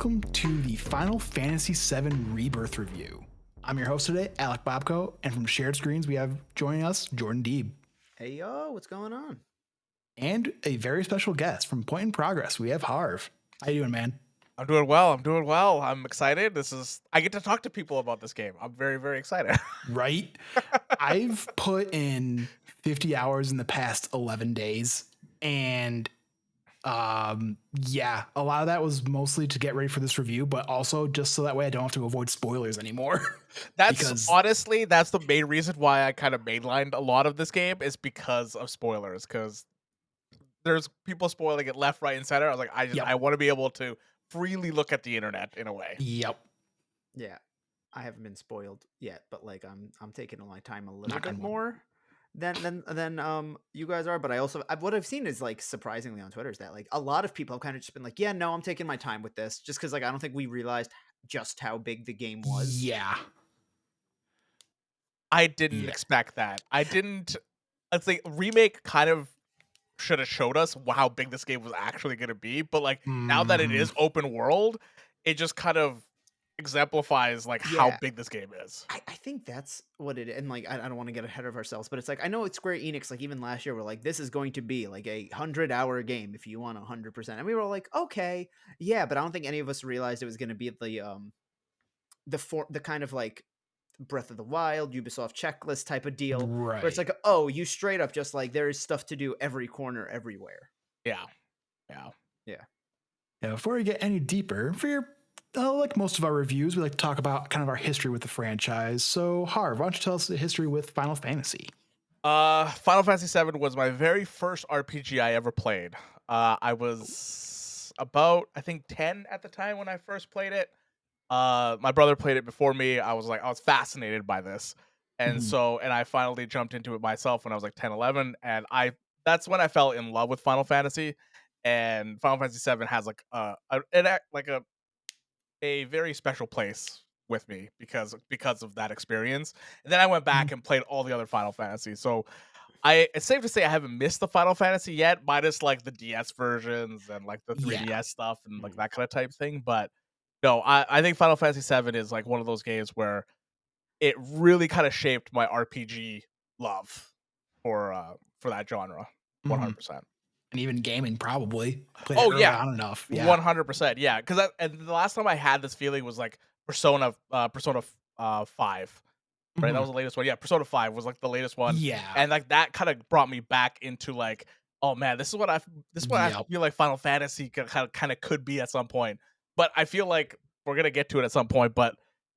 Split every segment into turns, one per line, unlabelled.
welcome to the Final Fantasy VII Rebirth review. I'm your host today, Alec Bobko, and from Shared Screens we have joining us Jordan Deeb.
Hey yo, what's going on?
And a very special guest from Point in Progress, we have Harv. How you doing, man?
I'm doing well. I'm excited. I get to talk to people about this game. I'm very, very excited.
Right? I've put in 50 hours in the past 11 days, and yeah, a lot of that was mostly to get ready for this review, but also just so that way I don't have to avoid spoilers anymore.
Honestly, that's the main reason why I kind of mainlined a lot of this game is because of spoilers. Because there's people spoiling it left, right, and center. I was like, I want to be able to freely look at the internet in a way.
Yep.
Yeah, I haven't been spoiled yet, but like I'm taking my time a little bit more than you guys are. But what I've seen is like surprisingly on Twitter is that like a lot of people have kind of just been like, yeah, no, I'm taking my time with this, just because like I don't think we realized just how big the game was.
Yeah.
I didn't expect that. I think remake kind of should have showed us how big this game was actually going to be, but like now that it is open world, it just kind of exemplifies like how big this game is.
I think that's what it is. And like I don't want to get ahead of ourselves, but it's like I know it's Square Enix, like even last year we're like, this is going to be like a 100-hour game if you want 100%. And we were like, okay, yeah, but I don't think any of us realized it was going to be the kind of like Breath of the Wild, Ubisoft checklist type of deal,
right?
Where it's like, oh, you straight up just like there is stuff to do every corner, everywhere.
Yeah.
Before we get any deeper, for your like most of our reviews, we like to talk about kind of our history with the franchise. So, Harv, why don't you tell us the history with Final Fantasy?
Final Fantasy VII was my very first RPG I ever played. I was about, I think, 10 at the time when I first played it. My brother played it before me. I was fascinated by this. And and I finally jumped into it myself when I was like 10, 11. And that's when I fell in love with Final Fantasy. And Final Fantasy VII has a very special place with me because of that experience. And then I went back and played all the other Final Fantasies. So it's safe to say I haven't missed the Final Fantasy yet, minus like the DS versions and like the 3DS stuff and like that kind of type thing. But no, I think Final Fantasy VII is like one of those games where it really kind of shaped my RPG love for that genre, 100%.
And even gaming, probably.
Oh yeah,
on enough.
100%. Yeah, because the last time I had this feeling was like Persona 5. Right, that was the latest one. Yeah, Persona 5 was like the latest one.
Yeah,
and like that kind of brought me back into like, oh man, this is what I feel like Final Fantasy kind of could be at some point. But I feel like we're gonna get to it at some point. But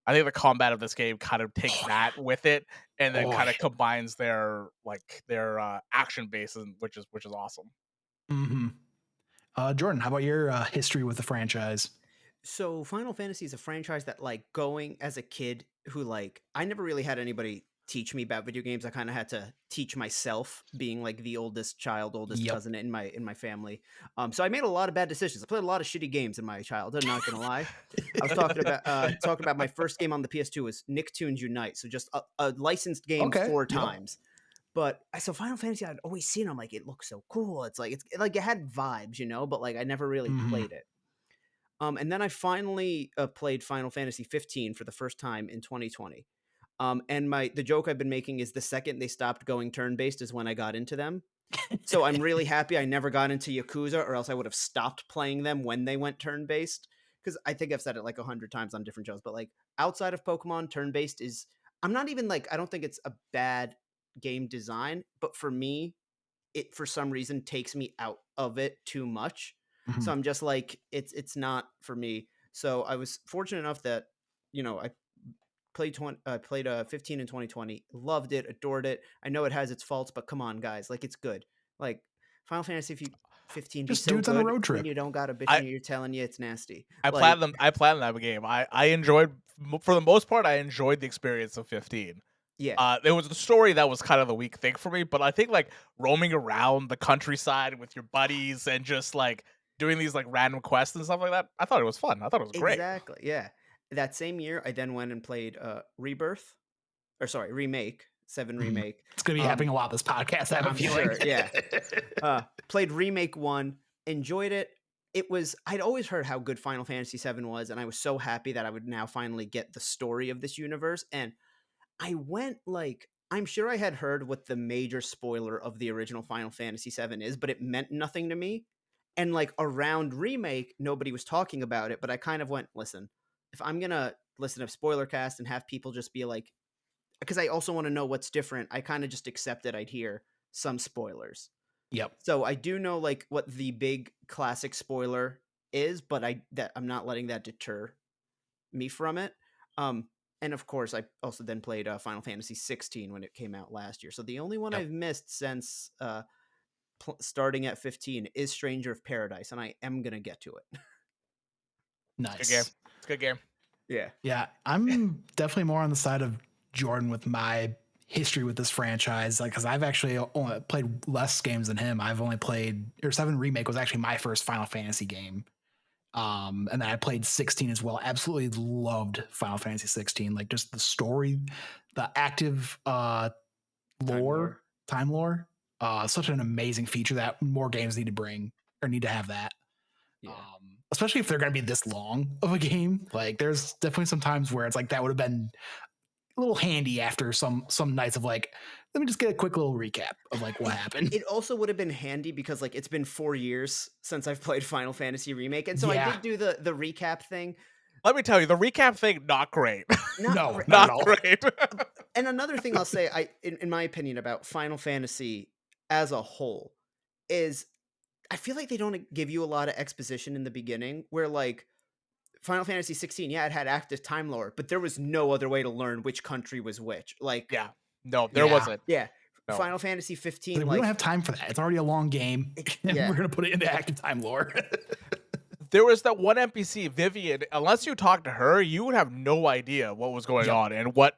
I think the combat of this game kind of takes that with it, and then kind of combines their action base, which is awesome.
Jordan, how about your history with the franchise?
So Final Fantasy is a franchise that like going as a kid who like I never really had anybody teach me about video games. I kind of had to teach myself, being like the oldest cousin in my family. So I made a lot of bad decisions. I played a lot of shitty games in my childhood, not gonna lie. I was talking about my first game on the PS2 was Nicktoons Unite, so just a licensed game 4 times. But so Final Fantasy, I'd always seen. I'm like, it looks so cool. It's like it had vibes, you know. But like, I never really played it. And then I finally played Final Fantasy 15 for the first time in 2020. And the joke I've been making is the second they stopped going turn-based is when I got into them. So I'm really happy I never got into Yakuza, or else I would have stopped playing them when they went turn-based. Because I think I've said it like 100 times on different shows, but like outside of Pokemon, turn-based is, I'm not even like, I don't think it's a bad game design, but for me, it for some reason takes me out of it too much. So I'm just like, it's not for me. So I was fortunate enough that, you know, I played 15 in 2020, loved it, adored it. I know it has its faults, but come on, guys, like it's good. Like Final Fantasy 15
just
be so
dudes
good
on a road trip.
when you don't got a bitch and you're telling you it's nasty.
I planned that game. I enjoyed, for the most part, I enjoyed the experience of 15.
Yeah.
There was the story that was kind of the weak thing for me, but I think like roaming around the countryside with your buddies and just like doing these like random quests and stuff like that, I thought it was fun. I thought it was great.
Exactly. Yeah. That same year, I then went and played Rebirth, or sorry, Remake, 7 Remake.
It's gonna be happening a lot this podcast. I have a feeling.
Sure, yeah. Played Remake 1, enjoyed it. I'd always heard how good Final Fantasy VII was, and I was so happy that I would now finally get the story of this universe. And I went like, I'm sure I had heard what the major spoiler of the original Final Fantasy VII is, but it meant nothing to me. And like around remake, nobody was talking about it, but I kind of went, listen, if I'm gonna listen to spoiler cast and have people just be like, because I also want to know what's different, I kind of just accepted I'd hear some spoilers.
Yep.
So I do know like what the big classic spoiler is, but I'm not letting that deter me from it. And of course, I also then played Final Fantasy 16 when it came out last year. So the only one
Yep.
I've missed since starting at 15 is Stranger of Paradise, and I am gonna get to it.
Nice.
Good game. It's a good game.
Yeah.
Yeah, I'm definitely more on the side of Jordan with my history with this franchise, like because I've actually only played less games than him. I've only played 7 Remake was actually my first Final Fantasy game. And then I played 16 as well. Absolutely loved Final Fantasy 16. Like just the story, the active time lore. Such an amazing feature that more games need to bring or need to have that.
Yeah.
Especially if they're going to be this long of a game. Like there's definitely some times where it's like that would have been a little handy after some nights of like, let me just get a quick little recap of like what happened.
It also would have been handy because like it's been 4 years since I've played Final Fantasy Remake, and so I did do the recap thing.
Let me tell you, the recap thing, not great.
Not
not
at all.
great.
And another thing I'll say, in my opinion, about Final Fantasy as a whole is I feel like they don't give you a lot of exposition in the beginning where like Final Fantasy 16, yeah, it had active time lore, but there was no other way to learn which country was which. Like,
Yeah. No, there wasn't.
Yeah.
No.
Final Fantasy 15,
we
like,
don't have time for that. It's already a long game. And we're going to put it into active time lore.
There was that one NPC, Vivian. Unless you talked to her, you would have no idea what was going on and what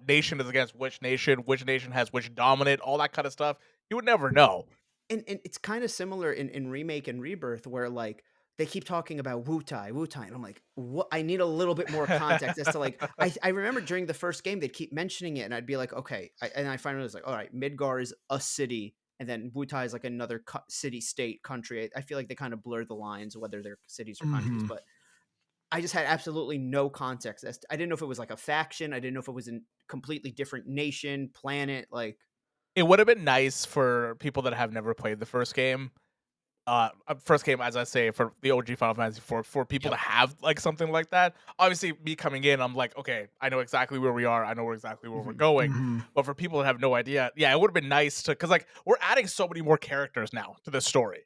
nation is against which nation has which dominant, all that kind of stuff. You would never know.
And it's kind of similar in Remake and Rebirth where like they keep talking about Wutai, and I'm like, what? I need a little bit more context as to like, I remember during the first game, they'd keep mentioning it and I'd be like, okay. And I finally was like, all right, Midgar is a city. And then Wutai is like another city, state, country. I feel like they kind of blur the lines, whether they're cities or countries, but I just had absolutely no context. I didn't know if it was like a faction. I didn't know if it was a completely different nation, planet. Like,
it would have been nice for people that have never played the first game. As I say, for the OG Final Fantasy, for people to have like something like that. Obviously, me coming in, I'm like, okay, I know exactly where we are. I know exactly where we're going. But for people that have no idea, yeah, it would have been nice to, because like we're adding so many more characters now to this story,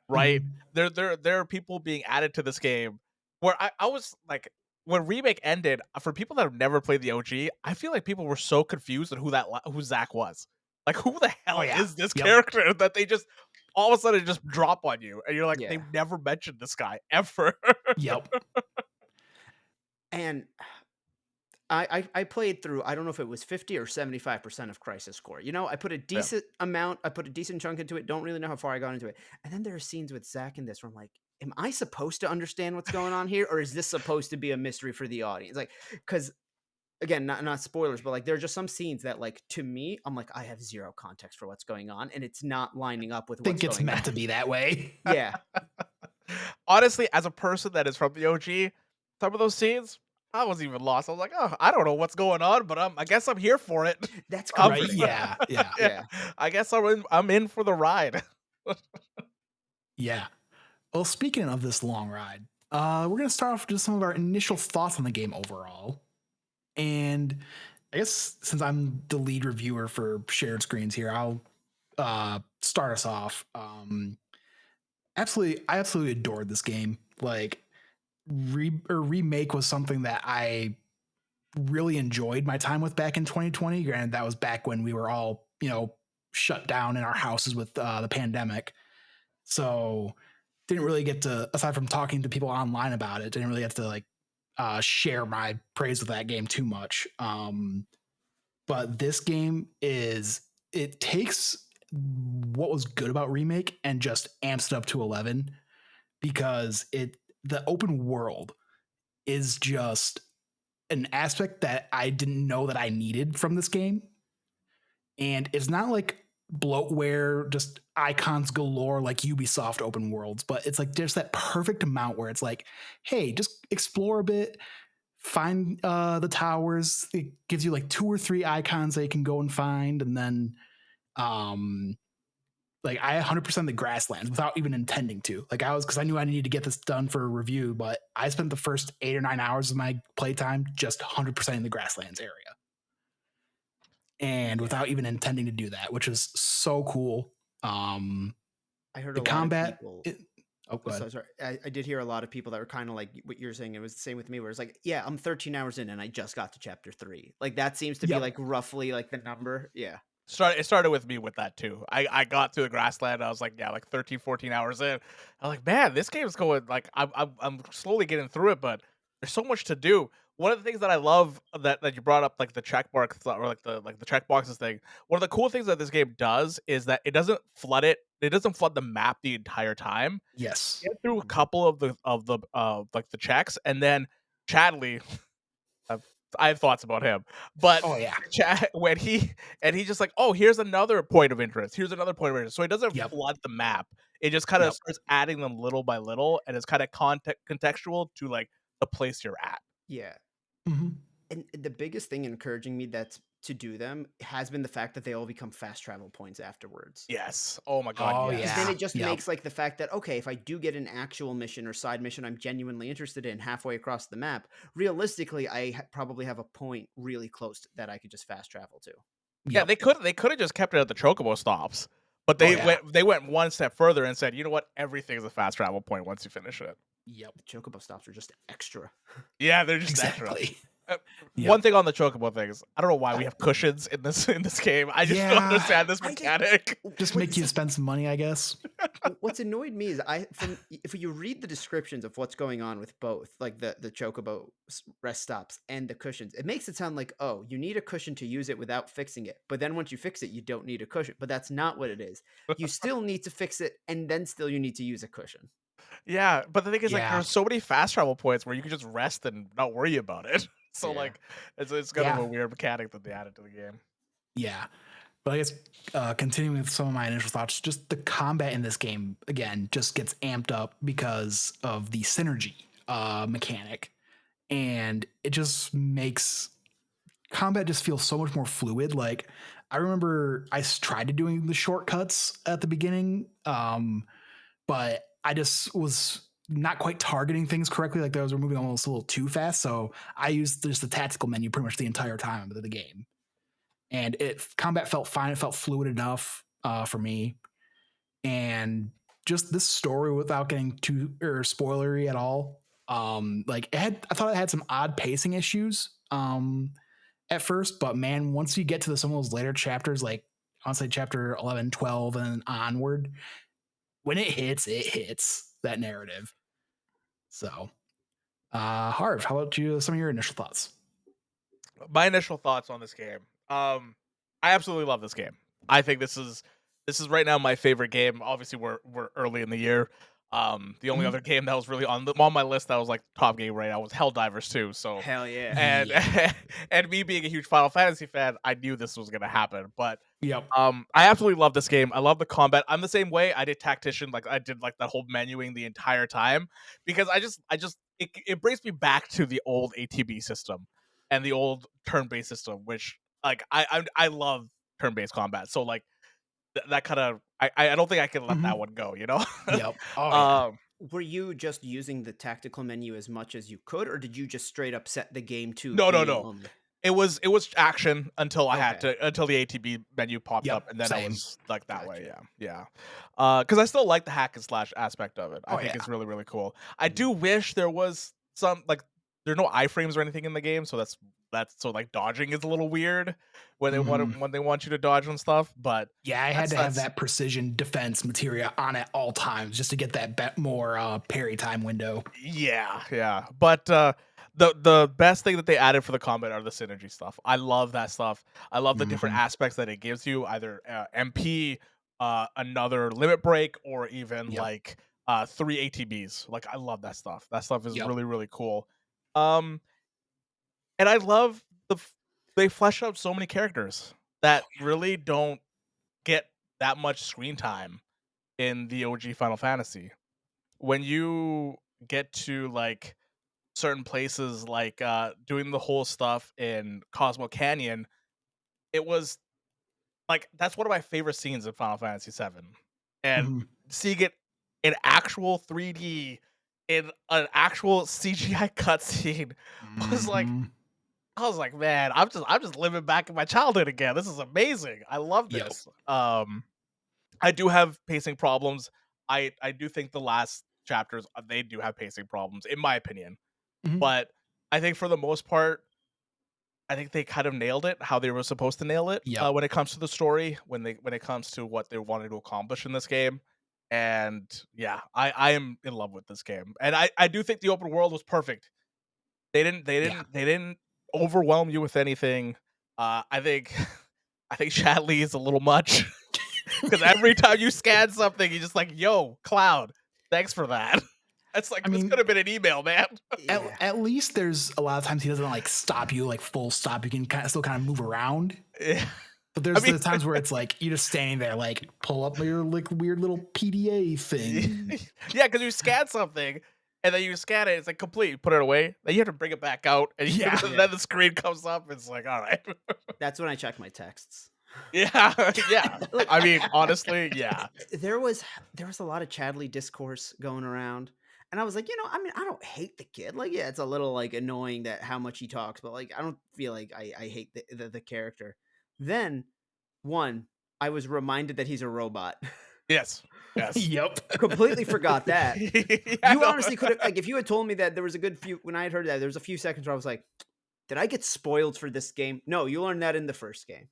right? There are people being added to this game where I was like, when Remake ended, for people that have never played the OG, I feel like people were so confused on who Zack was. Like, who the hell is this character that they just all of a sudden just drop on you, and you're like, they've never mentioned this guy ever.
And I played through, I don't know if it was 50 or 75% of Crisis Core. You know, I put a decent amount, I put a decent chunk into it. Don't really know how far I got into it. And then there are scenes with Zack in this where I'm like, am I supposed to understand what's going on here? Or is this supposed to be a mystery for the audience? Like, because again, not spoilers, but like there are just some scenes that like to me, I'm like, I have zero context for what's going on, and it's not lining up with what's going on.
I think it's meant to be that way.
Yeah.
Honestly, as a person that is from the OG, some of those scenes, I was even lost. I was like, oh, I don't know what's going on, but I guess I'm here for it.
That's correct.
Right? Yeah.
I guess I'm in for the ride.
Yeah. Well, speaking of this long ride, we're going to start off with just some of our initial thoughts on the game overall. And I guess since I'm the lead reviewer for shared screens here, I'll start us off. I absolutely adored this game. Like, Remake was something that I really enjoyed my time with back in 2020. Granted, that was back when we were all, shut down in our houses with the pandemic. So didn't really get to, aside from talking to people online about it, didn't really get to like share my praise with that game too much. But this game it takes what was good about Remake and just amps it up to 11, because the open world is just an aspect that I didn't know that I needed from this game. And it's not like bloatware, just icons galore like Ubisoft open worlds, but it's like there's that perfect amount where it's like, hey, just explore a bit, find the towers. It gives you like 2 or 3 icons that you can go and find, and then like I 100% the grasslands without even intending to. Like I was, because I knew I needed to get this done for a review, but I spent the first 8 or 9 hours of my playtime just 100% in the grasslands area, and without even intending to do that, which is so cool.
I heard
The
a lot of
combat.
people.
Oh, go ahead.
So sorry. I did hear a lot of people that were kind of like what you're saying. It was the same with me, where it's like, yeah, I'm 13 hours in and I just got to chapter 3. Like that seems to be
Yep.
like roughly like the number. Yeah.
It started with me with that too. I got to the grassland. I was like, yeah, like 13, 14 hours in. I'm like, man, this game's going like I'm slowly getting through it, but there's so much to do. One of the things that I love that you brought up, like the check marks or like the check boxes thing. One of the cool things that this game does is that it doesn't flood it. It doesn't flood the map the entire time.
Yes.
Get through a couple of the like the checks, and then Chadley. I have thoughts about him, but
Oh yeah.
when he's just like, oh, here's another point of interest. Here's another point of interest. So it doesn't
Yep.
flood the map. It just kind of
Yep.
starts adding them little by little, and it's kind of contextual to like the place you're at.
Yeah.
Mm-hmm.
And the biggest thing encouraging me that's to do them has been the fact that they all become fast travel points afterwards.
Yes. Oh my god.
Oh
yes.
Because then
yeah.
it just
Yep.
makes like the fact that, okay, if I do get an actual mission or side mission I'm genuinely interested in halfway across the map, realistically, I probably have a point really close that I could just fast travel to.
Yeah,
Yep.
they could have just kept it at the chocobo stops, but
Oh, yeah.
they went one step further and said, you know what, everything is a fast travel point once you finish it.
Yep.
The chocobo stops are just extra.
Yeah, they're just extra.
Exactly.
One
Yep.
thing on the chocobo thing is, I don't know why we have cushions in this game. I just don't
Yeah.
understand this
I just-
mechanic.
Just make you spend some money, I guess.
What's annoyed me is if you read the descriptions of what's going on with both, like the chocobo rest stops and the cushions, it makes it sound like, oh, you need a cushion to use it without fixing it, but then once you fix it, you don't need a cushion. But that's not what it is. You still need to fix it, and then still you need to use a cushion.
Yeah, but the thing is, like,
Yeah.
there's so many fast travel points where you can just rest and not worry about it. So,
Yeah.
like, it's kind of
Yeah.
a weird mechanic that they added to the game.
Yeah. But I guess continuing with some of my initial thoughts, just the combat in this game, again, just gets amped up because of the synergy mechanic. And it just makes combat just feel so much more fluid. Like, I remember I tried to doing the shortcuts at the beginning, but I just was not quite targeting things correctly. Like, those were moving almost a little too fast. So I used just the tactical menu pretty much the entire time of the game. And combat felt fine. It felt fluid enough for me. And just this story, without getting too spoilery at all, like I thought it had some odd pacing issues at first, but man, once you get to some of those later chapters, like I want to say chapter 11, 12, and onward, when it hits that narrative. So, Harv, how about you? Some of your initial thoughts?
My initial thoughts on this game. I absolutely love this game. I think this is right now my favorite game. Obviously, we're early in the year. The only
Mhm.
other game that was really on my list that was like top game right now was Helldivers 2. So
Hell yeah.
and
Yeah.
and me being a huge Final Fantasy fan, I knew this was gonna happen. But
Yep.
I absolutely love this game. I love the combat. I'm the same way. I did Tactician, like I did like that whole menuing the entire time because it brings me back to the old ATB system and the old turn-based system, which like I love turn-based combat. So like that kind of I don't think I can let that one go. You know.
Yep. Oh yeah.
Were you just using the tactical menu as much as you could, or did you just straight up set the game to
No.
being only?
It was action until I had
Okay.
to until the ATB menu popped
Yep,
up, and then I
same.
was like that way.
Gotcha.
Yeah. Because I still like the hack and slash aspect of it. I
Oh,
think
yeah.
it's really really cool. I do wish there was some like there's no iframes or anything in the game, so that's so like dodging is a little weird when they want you to dodge and stuff. But
Yeah, I had to have
that's-
that precision defense materia on at all times just to get that more parry time window.
Yeah. But the best thing that they added for the combat are the synergy stuff. I love that stuff. I love the different aspects that it gives you, either MP, another limit break, or even
Yep.
like 3 ATBs. Like I love that stuff. That stuff is
Yep.
really really cool. And I love they flesh out so many characters that really don't get that much screen time in the OG Final Fantasy. When you get to like certain places, like doing the whole stuff in Cosmo Canyon, it was like that's one of my favorite scenes in Final Fantasy VII, and
Mhm.
seeing it in actual 3D in an actual CGI cutscene was like
Mhm.
I was like, man, I'm just living back in my childhood again. This is amazing. I love
Yep.
this. I do have pacing problems. I do think the last chapters they do have pacing problems, in my opinion.
Mhm.
But I think for the most part, I think they kind of nailed it how they were supposed to nail it
Yep.
when it comes to the story, when it comes to what they wanted to accomplish in this game. And yeah, I am in love with this game, and I do think the open world was perfect.
Yeah.
They didn't overwhelm you with anything. I think I think Chadley is a little much because every time you scan something, you're just like, "Yo, Cloud, thanks for that." It's like
I
this could
mean,
have been an email, man.
Yeah.
at least there's a lot of times he doesn't like stop you like full stop. You can still kind of move around.
Yeah.
But
I
there's
mean,
the times where it's like you're just standing there, like pull up your like weird little PDA thing.
yeah, because you scan something and then you scan it, it's like complete. You put it away, then you have to bring it back out, and
Yeah.
then the screen comes up. It's like, all right,
That's when I check my texts.
yeah, yeah.
Look,
I mean, honestly, yeah,
there was a lot of Chadley discourse going around, and I was like, I mean, I don't hate the kid. Like, yeah, it's a little like annoying that how much he talks, but like, I don't feel like I hate the character. Then one, I was reminded that he's a robot.
yes, yes.
Yep.
Completely forgot that.
Yeah,
You
no.
honestly could have, like, if you had told me that there was a good few when I had heard that, there was a few seconds where I was like, did I get spoiled for this game? No, you learned that in the first game.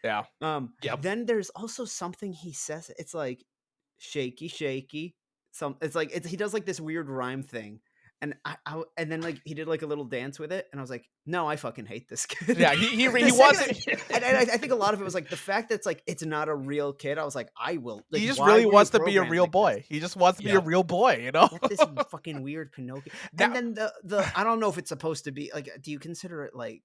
Yeah,
Yep.
Then there's also something he says. It's like shaky, shaky. It's like he does like this weird rhyme thing, and and then like he did like a little dance with it, and I was like, no, I fucking hate this kid.
yeah.
The
He
second
wasn't.
I think a lot of it was like the fact that it's not a real kid. I was like, I will. Like,
He just
why
really
were you
wants to be a
programmed
real
like this?
boy. He just wants to be a
Yep.
real boy, you know.
Get this fucking weird Pinocchio.
Now,
And then the I don't know if it's supposed to be like. Do you consider it like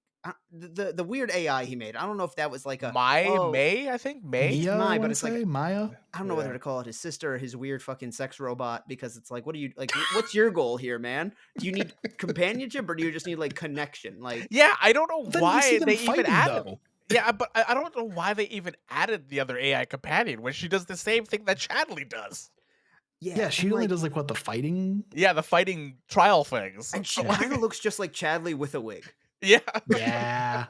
the weird AI he made? I don't know if that was like a
May, I think May.
it's
Mia, I
Mai, but
want to
it's like
say Maya.
I don't know whether
Yeah.
to call it his sister or his weird fucking sex robot because it's like, what do you like? What's your goal here, man? Do you need companionship or do you just need like connection? Like,
Yeah, I don't know
Then you see
why
them
they even
fighting
added.
though.
Yeah, but I don't know why they even added the other AI companion when she does the same thing that Chadley does.
Yeah, she
and
only
like,
does like what the fighting.
Yeah, the fighting trial things.
and she
Yeah.
kind of looks just like Chadley with a wig.
Yeah.
Yeah.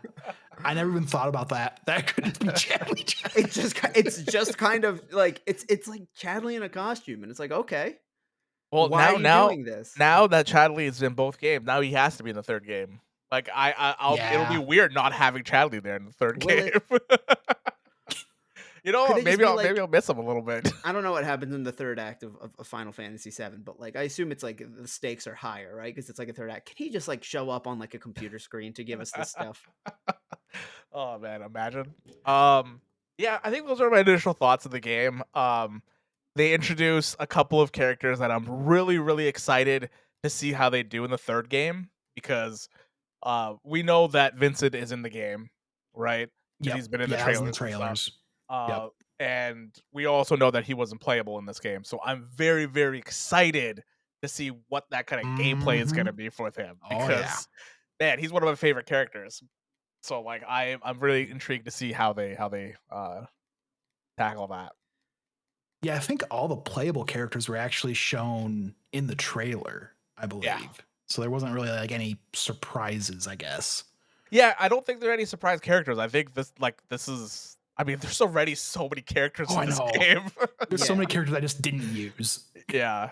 I never even thought about that. That could be Chadley.
It's just kind of like it's like Chadley in a costume, and it's like, okay,
Well,
why are you doing this?
now that Chadley is in both games, now he has to be in the third game. Like I'll it'll be
Yeah.
weird not having Chadley there in the third
Will
game.
it?
You
Could
know,
they just be
maybe
like,
I'll miss him a little bit.
I don't know what happens in the third act of Final Fantasy VII, but like I assume it's like the stakes are higher, right? Because it's like a third act. Can he just like show up on like a computer screen to give us this stuff?
Oh man, imagine. Yeah, I think those are my initial thoughts of the game. They introduce a couple of characters that I'm really, really excited to see how they do in the third game because we know that Vincent is in the game, right? Because
Yep.
he's been in the
Yeah, it was in the
trailers and stuff.
trailers.
Uh,
Yep.
and we also know that he wasn't playable in this game, so I'm very, very excited to see what that kind of gameplay is going to
Mhm.
be with him
Oh yeah.
because man, he's one of my favorite characters. So like I'm really intrigued to see how they tackle that.
Yeah, I think all the playable characters were actually shown in the trailer, I believe.
Yeah.
So there wasn't really like any surprises, I guess.
Yeah, I don't think there are any surprise characters. I think this is. I mean, there's already so many characters
Oh,
in
I
this
know.
game.
There's so
Yeah.
many characters I just didn't use.
Yeah,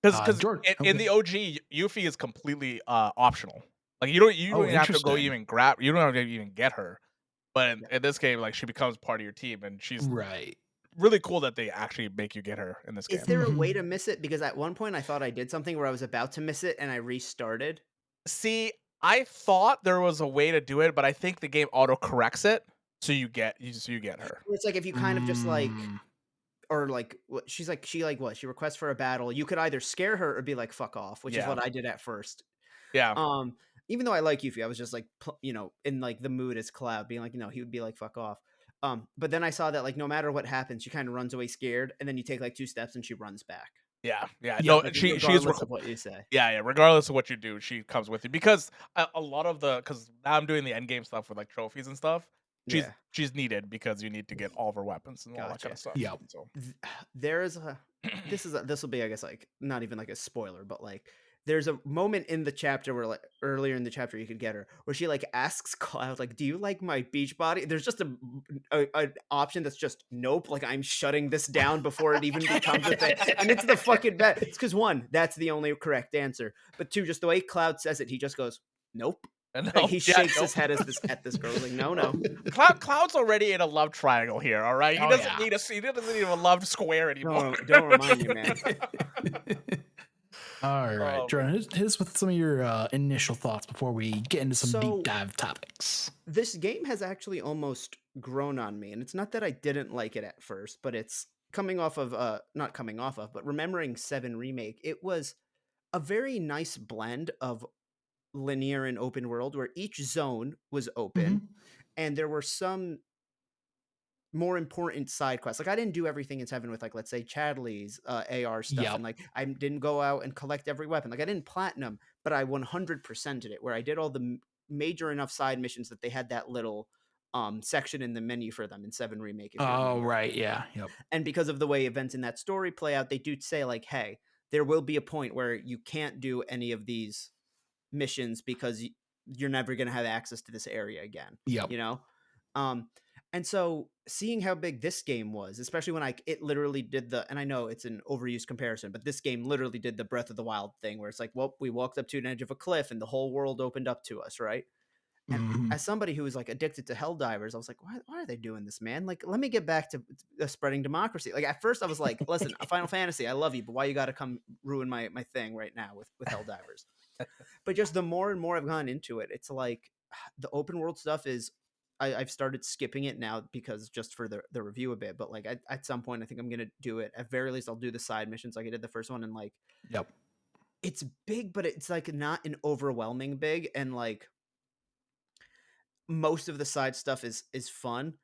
because
Jordan,
in the OG, Yuffie is completely optional. Like you don't
Oh,
even have to go
interesting.
even grab. You don't have to even get her. But in this game, like she becomes part of your team, and she's
Right.
really cool that they actually make you get her in this game.
Is there a way
Mhm.
to miss it? Because at one point I thought I did something where I was about to miss it and I restarted.
See, I thought there was a way to do it, but I think the game auto corrects it, so you get her.
It's like if you kind of just like
Mm,
or like what she's like she like what she requests for a battle, you could either scare her or be like fuck off, which is
Yeah,
what I did at first.
yeah,
Even though I like Yuffie, I was just like in like the mood as Cloud, being like, he would be like fuck off. But then I saw that like no matter what happens, she kind of runs away scared, and then you take like 2 steps and she runs back.
Yeah.
Yeah,
No,
Like
she's
regardless of what you say.
yeah. Regardless of what you do, she comes with you because a lot of because now I'm doing the end game stuff with like trophies and stuff.
Yeah,
She's needed because you need to get all of her weapons and all that kind
gotcha.
of stuff.
Yep.
So
There is a this will be I guess like not even like a spoiler, but like there's a moment in the chapter where like earlier in the chapter you could get her where she like asks Cloud like, "Do you like my beach body?" There's just an option that's just nope, like I'm shutting this down before it even becomes a thing, and it's the fucking best. It's because 1, that's the only correct answer, but 2, just the way Cloud says it, he just goes nope. Like he shakes his head at this girl like no.
Cloud's already in a love triangle here. All right, he doesn't need a love square anymore.
Don't remind me, man.
All right, Jordan, hit us with some of your initial thoughts before we get into some deep dive topics.
This game has actually almost grown on me, and it's not that I didn't like it at first, but it's coming off of not coming off of, but remembering 7 Remake. It was a very nice blend of linear and open world where each zone was open and there were some more important side quests. Like I didn't do everything in 7 with like let's say Chadley's AR stuff and like I didn't go out and collect every weapon. Like I didn't platinum, but I 100%ed it where I did all the major enough side missions that they had that little section in the menu for them in 7 Remake.
Oh, right, yeah, yep.
And because of the way events in that story play out, they do say like, hey, there will be a point where you can't do any of these missions because you're never going to have access to this area again.
Yep.
You know? And so seeing how big this game was, especially when it literally did and I know it's an overused comparison, but this game literally did the Breath of the Wild thing where it's like, well, we walked up to an edge of a cliff and the whole world opened up to us, right? And as somebody who was like addicted to Helldivers, I was like, why are they doing this, man? Like, let me get back to spreading democracy. Like at first I was like, listen, Final Fantasy, I love you, but why you got to come ruin my thing right now with Helldivers? But just the more and more I've gone into it, it's like the open world stuff is I've started skipping it now because just for the review a bit. But like at some point, I think I'm going to do it. At very least, I'll do the side missions like I did the first one. And like, it's big, but it's like not an overwhelming big. And like most of the side stuff is fun.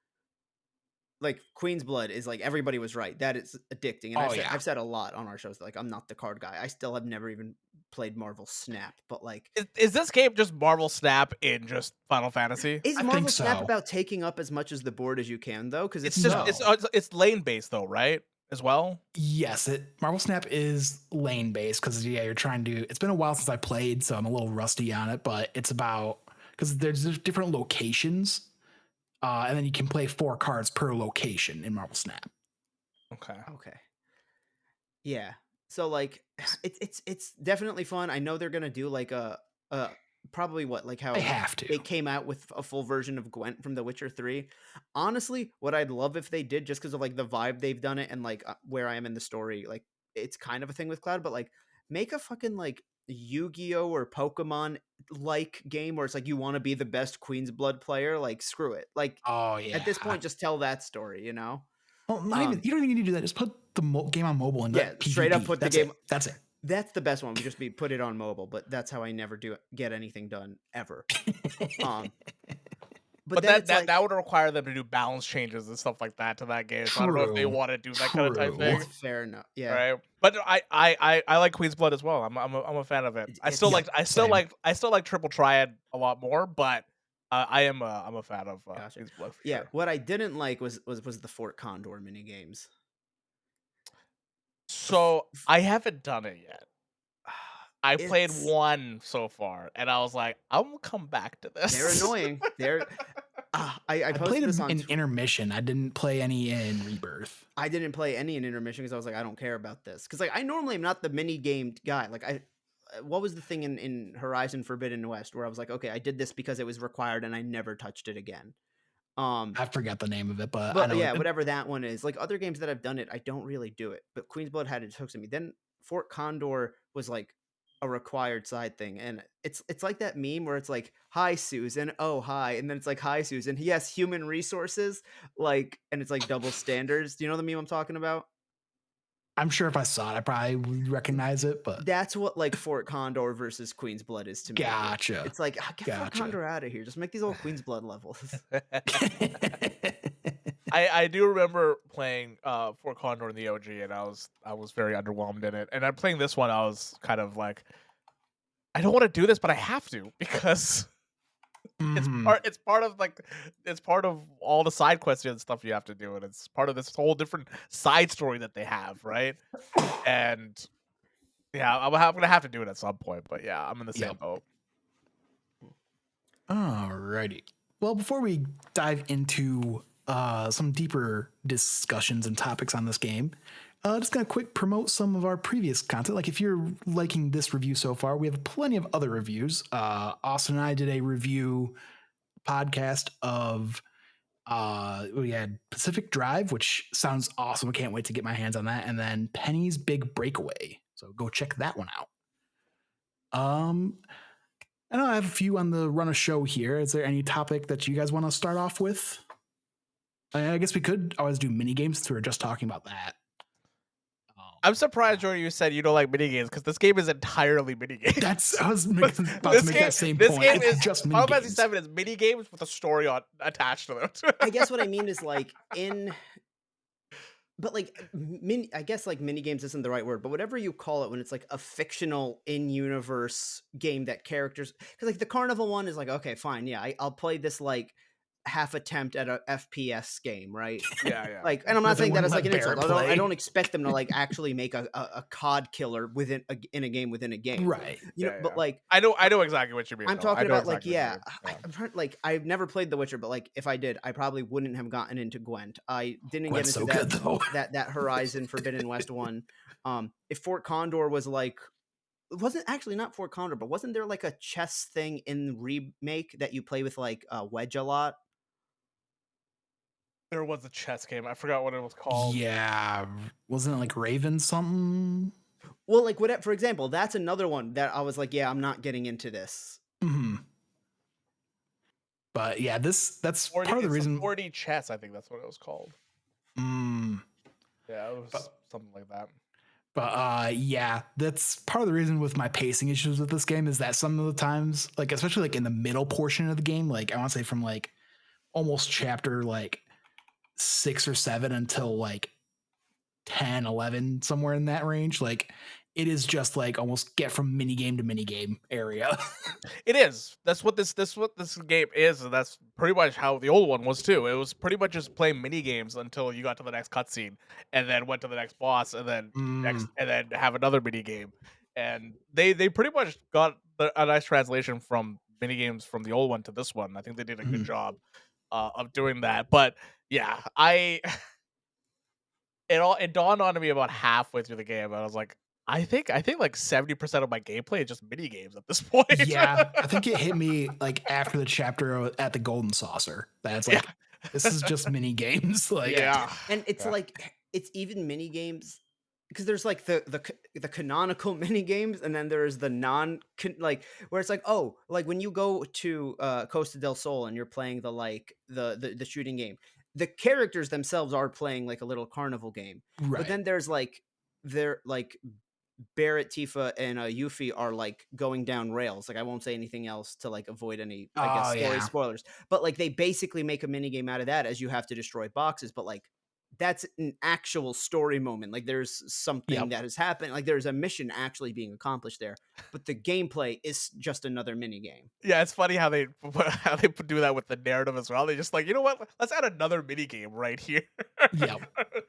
Like Queen's Blood is like everybody was right. That is addicting. And I've said a lot on our shows that like I'm not the card guy. I still have never even played Marvel Snap, but like
is this game just Marvel Snap in just Final Fantasy?
Is Marvel Snap about taking up as much as the board as you can though? Because
it's lane based though, right? As well.
Yes, Marvel Snap is lane based because you're trying to. It's been a while since I played, so I'm a little rusty on it. But it's about because there's different locations. And then you can play 4 cards per location in Marvel Snap.
Okay. Yeah. So like it's definitely fun. I know they're gonna do like a probably how
they have to.
They came out with a full version of Gwent from The Witcher 3. Honestly, what I'd love if they did, just because of like the vibe they've done it and like where I am in the story, like it's kind of a thing with Cloud, but like make a fucking like Yu-Gi-Oh or Pokemon like game where it's like you want to be the best Queen's Blood player. Like screw it. Like at this point, just tell that story. You know.
Well, not even you don't even need to do that. Just put the game on mobile and
straight up put the game.
That's it.
That's the best one. We just put it on mobile, but that's how I never get anything done ever.
But that would require them to do balance changes and stuff like that to that game. So I don't know if they want to do that kind of type thing.
Fair enough. Yeah.
Right. But I like Queen's Blood as well. I'm a fan of it. I still like Triple Triad a lot more, but I'm a fan of Queen's Blood for sure.
What I didn't like was the Fort Condor mini games.
So I haven't done it yet. I played 1 so far, and I was like, I'm gonna come back to this.
They're annoying. I
played this in intermission. I didn't play any in Rebirth.
I didn't play any in intermission because I was like, I don't care about this. Because like I normally am not the mini game guy. Like what was the thing in Horizon Forbidden West where I was like, okay, I did this because it was required, and I never touched it again.
I forget the name of it, but
I know whatever that one is. Like other games that I've done it, I don't really do it. But Queen's Blood had its hooks in me. Then Fort Condor was like a required side thing, and it's like that meme where it's like, hi Susan, oh hi, and then it's like, hi Susan, yes, human resources, like, and it's like double standards. Do you know the meme I'm talking about?
I'm sure if I saw it, I probably would recognize it, but
that's what like Fort Condor versus Queen's Blood is to me.
Gotcha.
It's like, get Fort Condor out of here. Just make these all Queen's Blood levels.
I do remember playing Fort Condor in the OG, and I was very underwhelmed in it. And I'm playing this one, I was kind of like, I don't want to do this, but I have to because
Mhm.
it's part of like it's part of all the side quests and stuff you have to do, and it's part of this whole different side story that they have, right? And yeah, I'm gonna have to do it at some point. But yeah, I'm in the same
Yep.
boat.
Alrighty. Well, before we dive into some deeper discussions and topics on this game, just gonna quick promote some of our previous content. Like if you're liking this review so far, we have plenty of other reviews. Austin and I did a review podcast of we had Pacific Drive, which sounds awesome. I can't wait to get my hands on that. And then Penny's Big Breakaway. So go check that one out. I know I have a few on the run of show here. Is there any topic that you guys want to start off with? I guess we could always do mini games since we were just talking about that.
I'm surprised, Jordan, you said you don't like minigames because this game is entirely minigames.
I was about to make that same point.
Game
It's
is
just mini
Final Fantasy
games.
VII is mini games with a story attached to them.
I guess what I mean is like but like I guess like mini games isn't the right word, but whatever you call it when it's like a fictional in-universe game that characters, because like the Carnival one is like, okay, fine, yeah, I'll play this like half attempt at a FPS game, right?
Yeah.
Like, and I'm not
Where they
saying that as
wouldn't
like an
let
insult.
Barrett
I
play.
don't expect them to like actually make a COD killer in a game within a game,
Right.
you know. But like,
I know exactly what you mean.
I'm
though.
talking
I know
about like,
exactly what you
yeah,
mean.
I'm trying, like, I've never played The Witcher, but like if I did, I probably wouldn't have gotten into Gwent. I didn't
Gwent's
get into
so
that
good though.
that Horizon Forbidden West one. If Fort Condor was like, it wasn't actually not Fort Condor, but wasn't there like a chess thing in Remake that you play with like Wedge a lot?
There was a chess game. I forgot what it was called.
Yeah. Wasn't it like Raven something?
Well, like what, for example, that's another one that I was like, yeah, I'm not getting into this.
Mm-hmm. But yeah, that's
4D,
part of the reason.
4D chess, I think that's what it was called. Yeah, it was something like that.
But yeah, that's part of the reason with my pacing issues with this game is that some of the times, like especially like in the middle portion of the game, like I want to say from like almost chapter like 6 or 7 until like 10, 11, somewhere in that range, like it is just like almost get from mini game to mini game area.
It is. That's what this game is, and that's pretty much how the old one was too. It was pretty much just playing mini games until you got to the next cutscene, and then went to the next boss, and then and then have another mini game. And they pretty much got a nice translation from mini games from the old one to this one. I think they did a good job of doing that. But yeah, it dawned on me about halfway through the game, and I was like, I think like 70% of my gameplay is just mini games at this point.
Yeah, I think it hit me like after the chapter at the Golden Saucer. That's like this is just mini games. Like
and it's like it's even mini games because there's like the canonical mini games, and then there's the non like where it's like, oh, like when you go to Costa del Sol and you're playing the like the shooting game, the characters themselves are playing like a little carnival game,
right.
but then there's like Barrett, Tifa, and Yuffie are like going down rails. Like I won't say anything else to like avoid any, I guess, story spoilers. But like they basically make a mini game out of that as you have to destroy boxes. But like that's an actual story moment. Like there's something that has happened. Like there's a mission actually being accomplished there. But the gameplay is just another mini game.
Yeah, it's funny how they do that with the narrative as well. They just like, you know what? Let's add another mini game right here.
Yeah.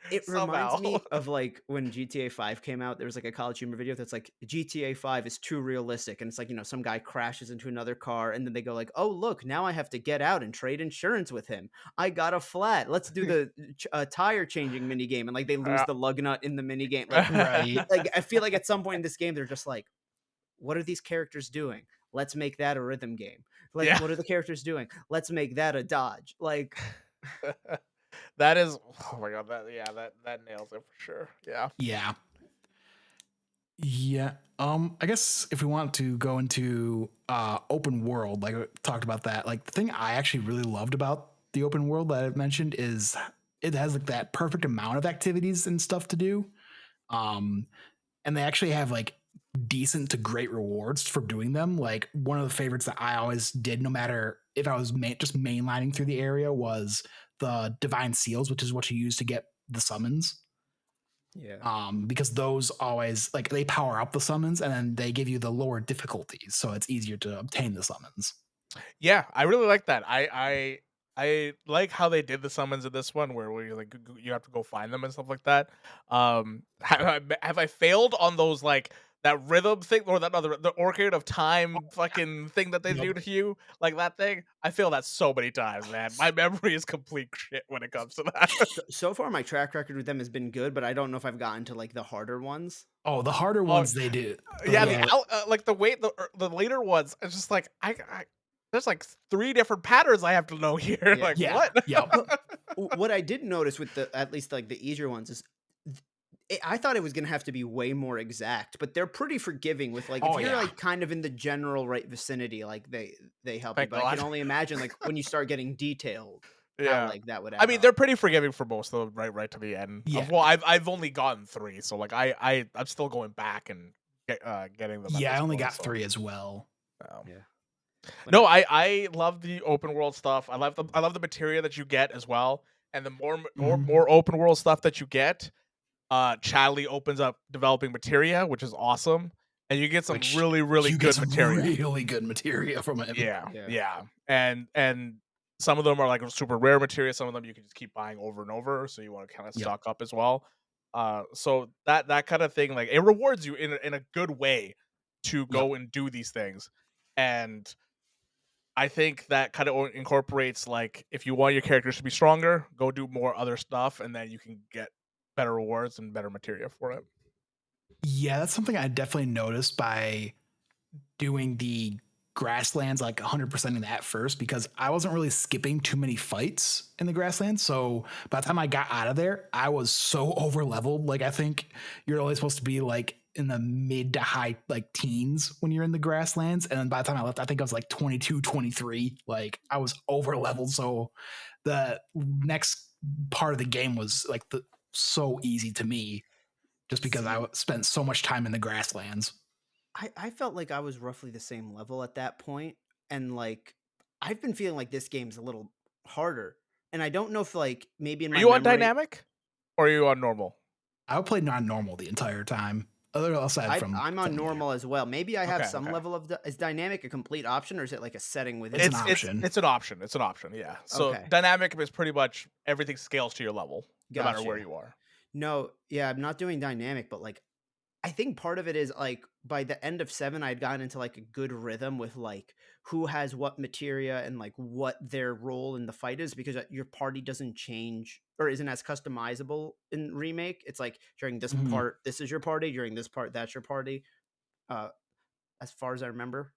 It reminds me of like when GTA 5 came out, there was like a College Humor video that's like GTA 5 is too realistic, and it's like, you know, some guy crashes into another car and then they go like, oh look, now I have to get out and trade insurance with him. I got a flat. Let's do the tire changing mini game, and like they lose the lug nut in the mini game. Like, like I feel like at some point in this game they're just like, what are these characters doing? Let's make that a rhythm game. Like what are the characters doing? Let's make that a dodge. Like
that is, oh my god, that nails it for sure. Yeah.
I guess if we want to go into open world, like I talked about that, like the thing I actually really loved about the open world that I've mentioned is it has like that perfect amount of activities and stuff to do. And they actually have like decent to great rewards for doing them. Like one of the favorites that I always did, no matter if I was just mainlining through the area, was the divine seals, which is what you use to get the summons.
Yeah.
Because those always like they power up the summons and then they give you the lower difficulties, so it's easier to obtain the summons.
Yeah, I really like that. I like how they did the summons in this one, where you like you have to go find them and stuff like that. Have I failed on those like that rhythm thing or that other the orchid of time fucking thing that they do
Yep.
to you, like that thing? I failed that so many times, man. My memory is complete shit when it comes to that.
So far, my track record with them has been good, but I don't know if I've gotten to like the harder ones.
Oh, the harder
Oh,
ones they do.
yeah,
The
like the later ones. It's just like I there's like 3 different patterns I have to know here.
Yeah.
Like
yeah,
what?
yep,
But what I did notice with the at least like the easier ones is I thought it was gonna have to be way more exact, but they're pretty forgiving with like if
Oh,
you're
yeah.
like kind of in the general right vicinity, like they help you.
Thank
But I can
God.
only imagine like when you start getting detailed, how
Yeah.
like that would
I
add
mean,
up.
they're pretty forgiving for most of them, right to the end.
Yeah.
Well, I've only gotten 3, so like I'm still going back and getting them at
yeah. I
this
only
point.
got
So,
3 as well.
Yeah.
no, I love the open world stuff. I love the materia that you get as well, and the
Mhm.
more open world stuff that you get. Chadley opens up developing materia, which is awesome, and you get some
Which
really
you get
good
some
materia.
really good material from him.
Yeah.
Yeah, and some of them are like super rare materia. Some of them you can just keep buying over and over, so you want to kind of
Yep.
stock up as well. So that kind of thing, like it rewards you in a good way to go and do these things, and I think that kind of incorporates like if you want your characters to be stronger, go do more other stuff, and then you can get better rewards and better materia for it.
Yeah, that's something I definitely noticed by doing the grasslands, like 100%ing that first, because I wasn't really skipping too many fights in the grasslands. So by the time I got out of there, I was so over leveled. Like, I think you're only supposed to be like in the mid to high like teens when you're in the grasslands. And then by the time I left, I think I was like 22, 23. Like, I was over leveled. So the next part of the game was like so easy to me just because
See,
I spent so much time in the grasslands.
I felt like I was roughly the same level at that point, and like I've been feeling like this game's a little harder, and I don't know if like maybe in
Are
my
you on
memory,
dynamic or are you on normal?
I played non-normal the entire time, other aside from
I'm on
yeah,
normal as well. Maybe I have
Okay,
some
okay.
level of is dynamic a complete option, or is it like a setting within?
It's an
the game?
option.
It's an option. It's an option. Yeah. So
Okay,
dynamic is pretty much everything scales to your level, no matter where
gotcha.
you are.
No, yeah, I'm not doing dynamic, but like I think part of it is like by the end of 7, I'd gotten into like a good rhythm with like who has what materia and like what their role in the fight is because your party doesn't change or isn't as customizable in remake. It's like during this
Mhm.
part, this is your party. During this part, that's your party. Uh, as far as I remember,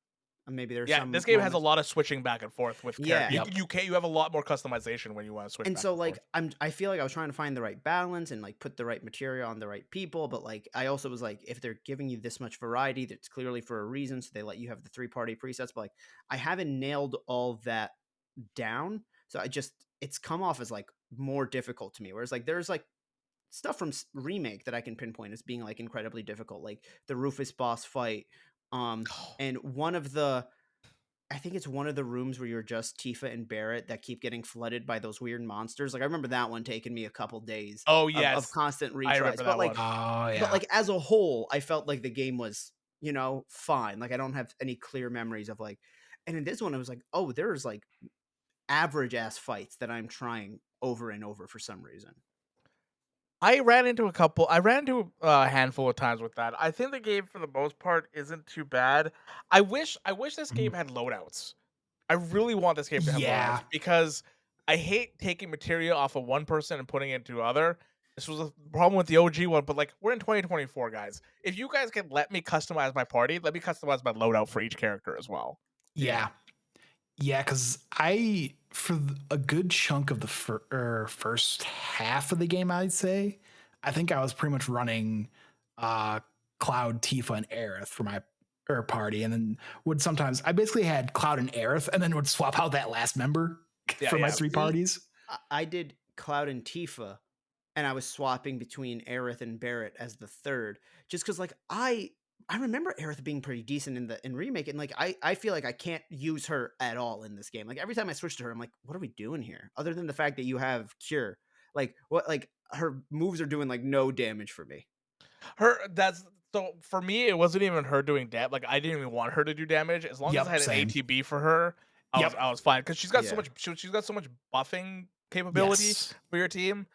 maybe there's
Yeah,
some
this game has a
moments.
lot of switching back and forth with character.
Yeah,
Yep.
You have a lot more customization when you want to switch
and
back
so
and
like
forth.
I feel like I was trying to find the right balance and like put the right material on the right people, but like I also was like if they're giving you this much variety that's clearly for a reason, so they let you have the 3 party presets, but like I haven't nailed all that down, so it's come off as like more difficult to me, whereas like there's like stuff from remake that I can pinpoint as being like incredibly difficult, like the Rufus boss fight, and one of the I think it's one of the rooms where you're just Tifa and Barrett that keep getting flooded by those weird monsters. Like I remember that one taking me a couple days
Oh
of
yes,
constant
I
retries.
remember that one.
Oh
But
yeah.
like as a whole, I felt like the game was, fine. Like I don't have any clear memories of like and in this one it was like, oh, there's like average ass fights that I'm trying over and over for some reason.
I ran into a couple. I ran into a handful of times with that. I think the game, for the most part, isn't too bad. I wish this game
Mhm.
had loadouts. I really want this game to have loadouts
Yeah.
because I hate taking material off of one person and putting it into other. This was a problem with the OG one, but like we're in 2024, guys. If you guys can let me customize my party, let me customize my loadout for each character as well.
Yeah. Yeah, because for a good chunk of the first half of the game, I'd say, I think I was pretty much running Cloud, Tifa, and Aerith for my party, and then would sometimes I basically had Cloud and Aerith, and then would swap out that last member
Yeah,
for my
yeah.
3
See,
parties.
I did Cloud and Tifa, and I was swapping between Aerith and Barrett as the third, just because like I I remember Aerith being pretty decent in remake, and like I feel like I can't use her at all in this game. Like every time I switch to her, I'm like, what are we doing here? Other than the fact that you have Cure, like what like her moves are doing like no damage for me.
That's so for me, it wasn't even her doing damage. Like I didn't even want her to do damage. As long as I
Yep,
had an
same.
ATB for her,
Yep.
I was fine because she's got so
Yeah.
much. She's got so much buffing capability
Yes.
for your team.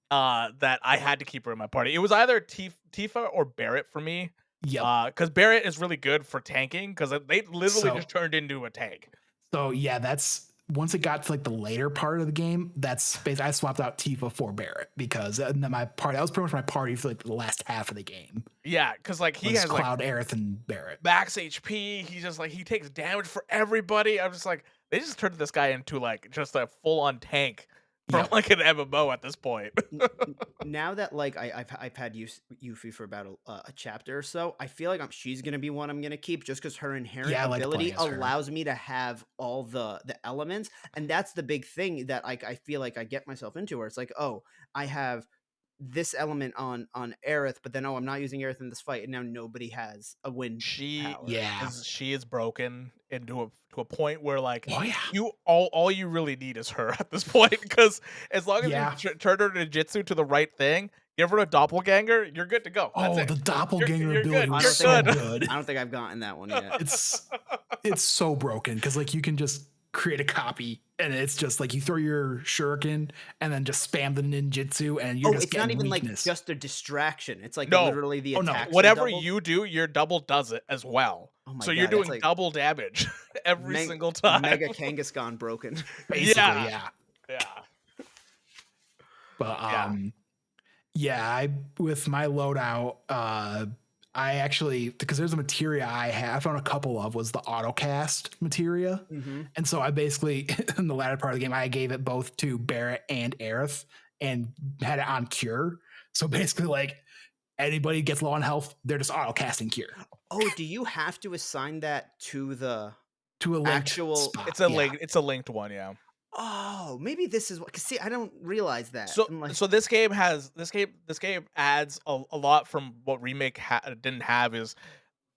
That I had to keep her in my party. It was either Tifa or Barrett for me.
Yep.
Because Barrett is really good for tanking because they literally
So-
just turned into a tank.
So yeah, that's once it got to like the later part of the game. That's basically I swapped out Tifa for Barrett because my party that was pretty much my party for like the last half of the game.
Yeah, because like he
Was
has like
Cloud, Aerith, and Barrett.
max HP. He's just like he takes damage for everybody. I'm just like they just turned this guy into like just a full on tank from
Yep.
like an MMO at this point.
Now that like I've had Yuffie for about a chapter or so, I feel like she's gonna be one I'm gonna keep just because her inherent
Yeah, I like
ability
playing as her.
allows me to have all the elements, and that's the big thing that like I feel like I get myself into, where it's like, oh, I have this element on Aerith, but then I'm not using Aerith in this fight, and now nobody has a wind power.
Yeah.
She is broken into to a point where like
Oh yeah.
you all you really need is her at this point because as long as
Yeah.
you turn her ninjutsu to the right thing, give her a doppelganger, you're good to go. That's
Oh,
it.
the doppelganger
You're
ability
good.
was
You're
so
good.
good.
I don't think I've gotten that one yet.
It's so broken because like you can just create a copy and it's just like you throw your shuriken and then just spam the ninjutsu and you're
Oh,
just
it's not
getting
even
weakness.
like just a distraction. It's like
No.
literally the
Oh, no.
attacks are
Whatever
doubled.
you do, your double does it as well.
Oh my
So you're
God, that's
doing
like
double damage every
Meg-
single time.
Mega Kangaskhan broken.
Basically,
yeah.
yeah.
Yeah.
But
Yeah.
I with my loadout, I actually because there's a materia I found a couple of was the autocast materia.
Mm-hmm.
And so I basically in the latter part of the game, I gave it both to Barrett and Aerith and had it on cure. So basically like anybody gets low on health, they're just auto casting cure
Oh, do you have to assign that to the
to a linked
actual?
spot.
It's a
Yeah.
link. It's a linked one. Yeah.
Oh, maybe this is what. Cause see, I don't realize that.
So
I'm like,
so this game adds a lot from what remake didn't have. Is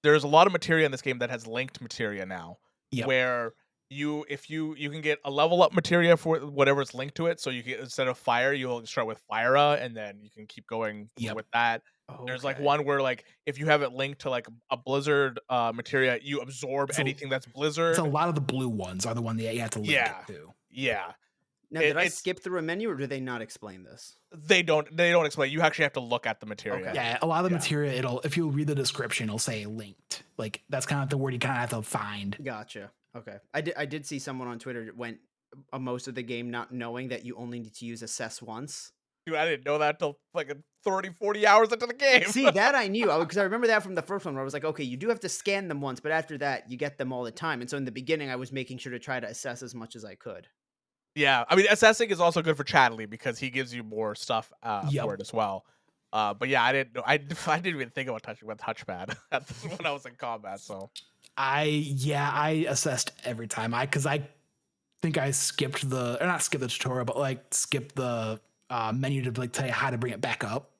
there's a lot of materia in this game that has linked materia now,
Yep.
where if you can get a level up materia for whatever it's linked to it. So you can instead of fire, you'll start with Fyra, and then you can keep going
Yep.
with that. There's like
okay.
one where like if you have it linked to like a blizzard materia, you absorb
So
anything that's blizzard.
It's a lot of the blue ones are the one that you have to link
Yeah.
it to.
Yeah.
Now, did I
it's-
skip through a menu, or do they not explain this?
They don't explain. You actually have to look at the materia.
Okay.
Yeah, a lot of the
Yeah.
materia, if you read the description, it'll say linked. Like that's kind of the word you kind of have to find.
Gotcha. Okay. I did see someone on Twitter that went most of the game not knowing that you only need to use assess once.
Dude, I didn't know that till like 30, 40 hours into the game.
See, that I knew because I remember that from the first one where I was like, okay, you do have to scan them once, but after that, you get them all the time. And so in the beginning, I was making sure to try to assess as much as I could.
Yeah, I mean, assessing is also good for Chadley because he gives you more stuff
Yep.
for it as well. But yeah, I didn't know. I didn't even think about touching with touchpad when I was in combat. So
I assessed every time. Because I think I skipped or not skipped the tutorial, but like skipped the menu to like tell you how to bring it back up.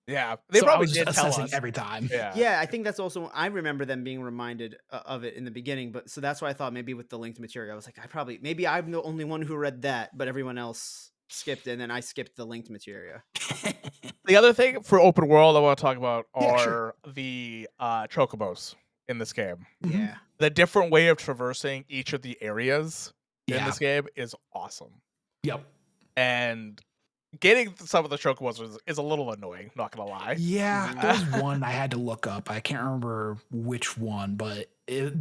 yeah, they
So I
probably
was
did
just
tell
assessing
us.
every time.
Yeah,
Yeah, I think that's also I remember them being reminded of it in the beginning, but so that's why I thought maybe with the linked material, I was like, maybe I'm the only one who read that, but everyone else skipped it, and then I skipped the linked material.
The other thing for open world I want to talk about
Yeah,
are
sure.
the chocobos in this game.
Mhm.
Yeah.
The different way of traversing each of the areas in
Yeah.
this game is awesome.
Yep.
And getting some of the chocobos is a little annoying, not gonna lie.
Yeah,
Mhm.
there's one I had to look up. I can't remember which one, but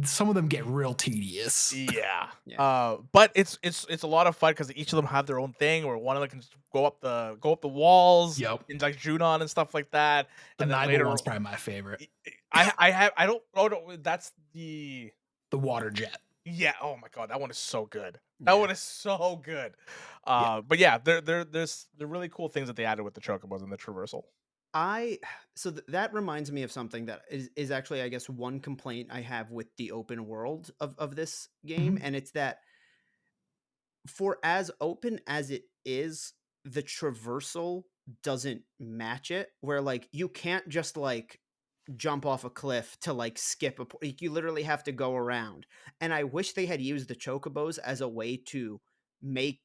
some of them get real tedious.
Yeah.
Yeah.
But it's a lot of fun because each of them have their own thing, where one of them can just go up the walls,
Yep.
and like Junon and stuff like that.
The
And then
Nigel
later,
one's probably my favorite.
I don't oh no, that's
The water jet.
yeah. Oh my god, that one is so good. That
Yeah.
one is so good.
Yeah.
But yeah, there's really cool things that they added with the chocobos and the traversal.
That reminds me of something that is actually, I guess, one complaint I have with the open world of this game, and it's that for as open as it is, the traversal doesn't match it. Where like you can't just like jump off a cliff to like skip you literally have to go around. And I wish they had used the chocobos as a way to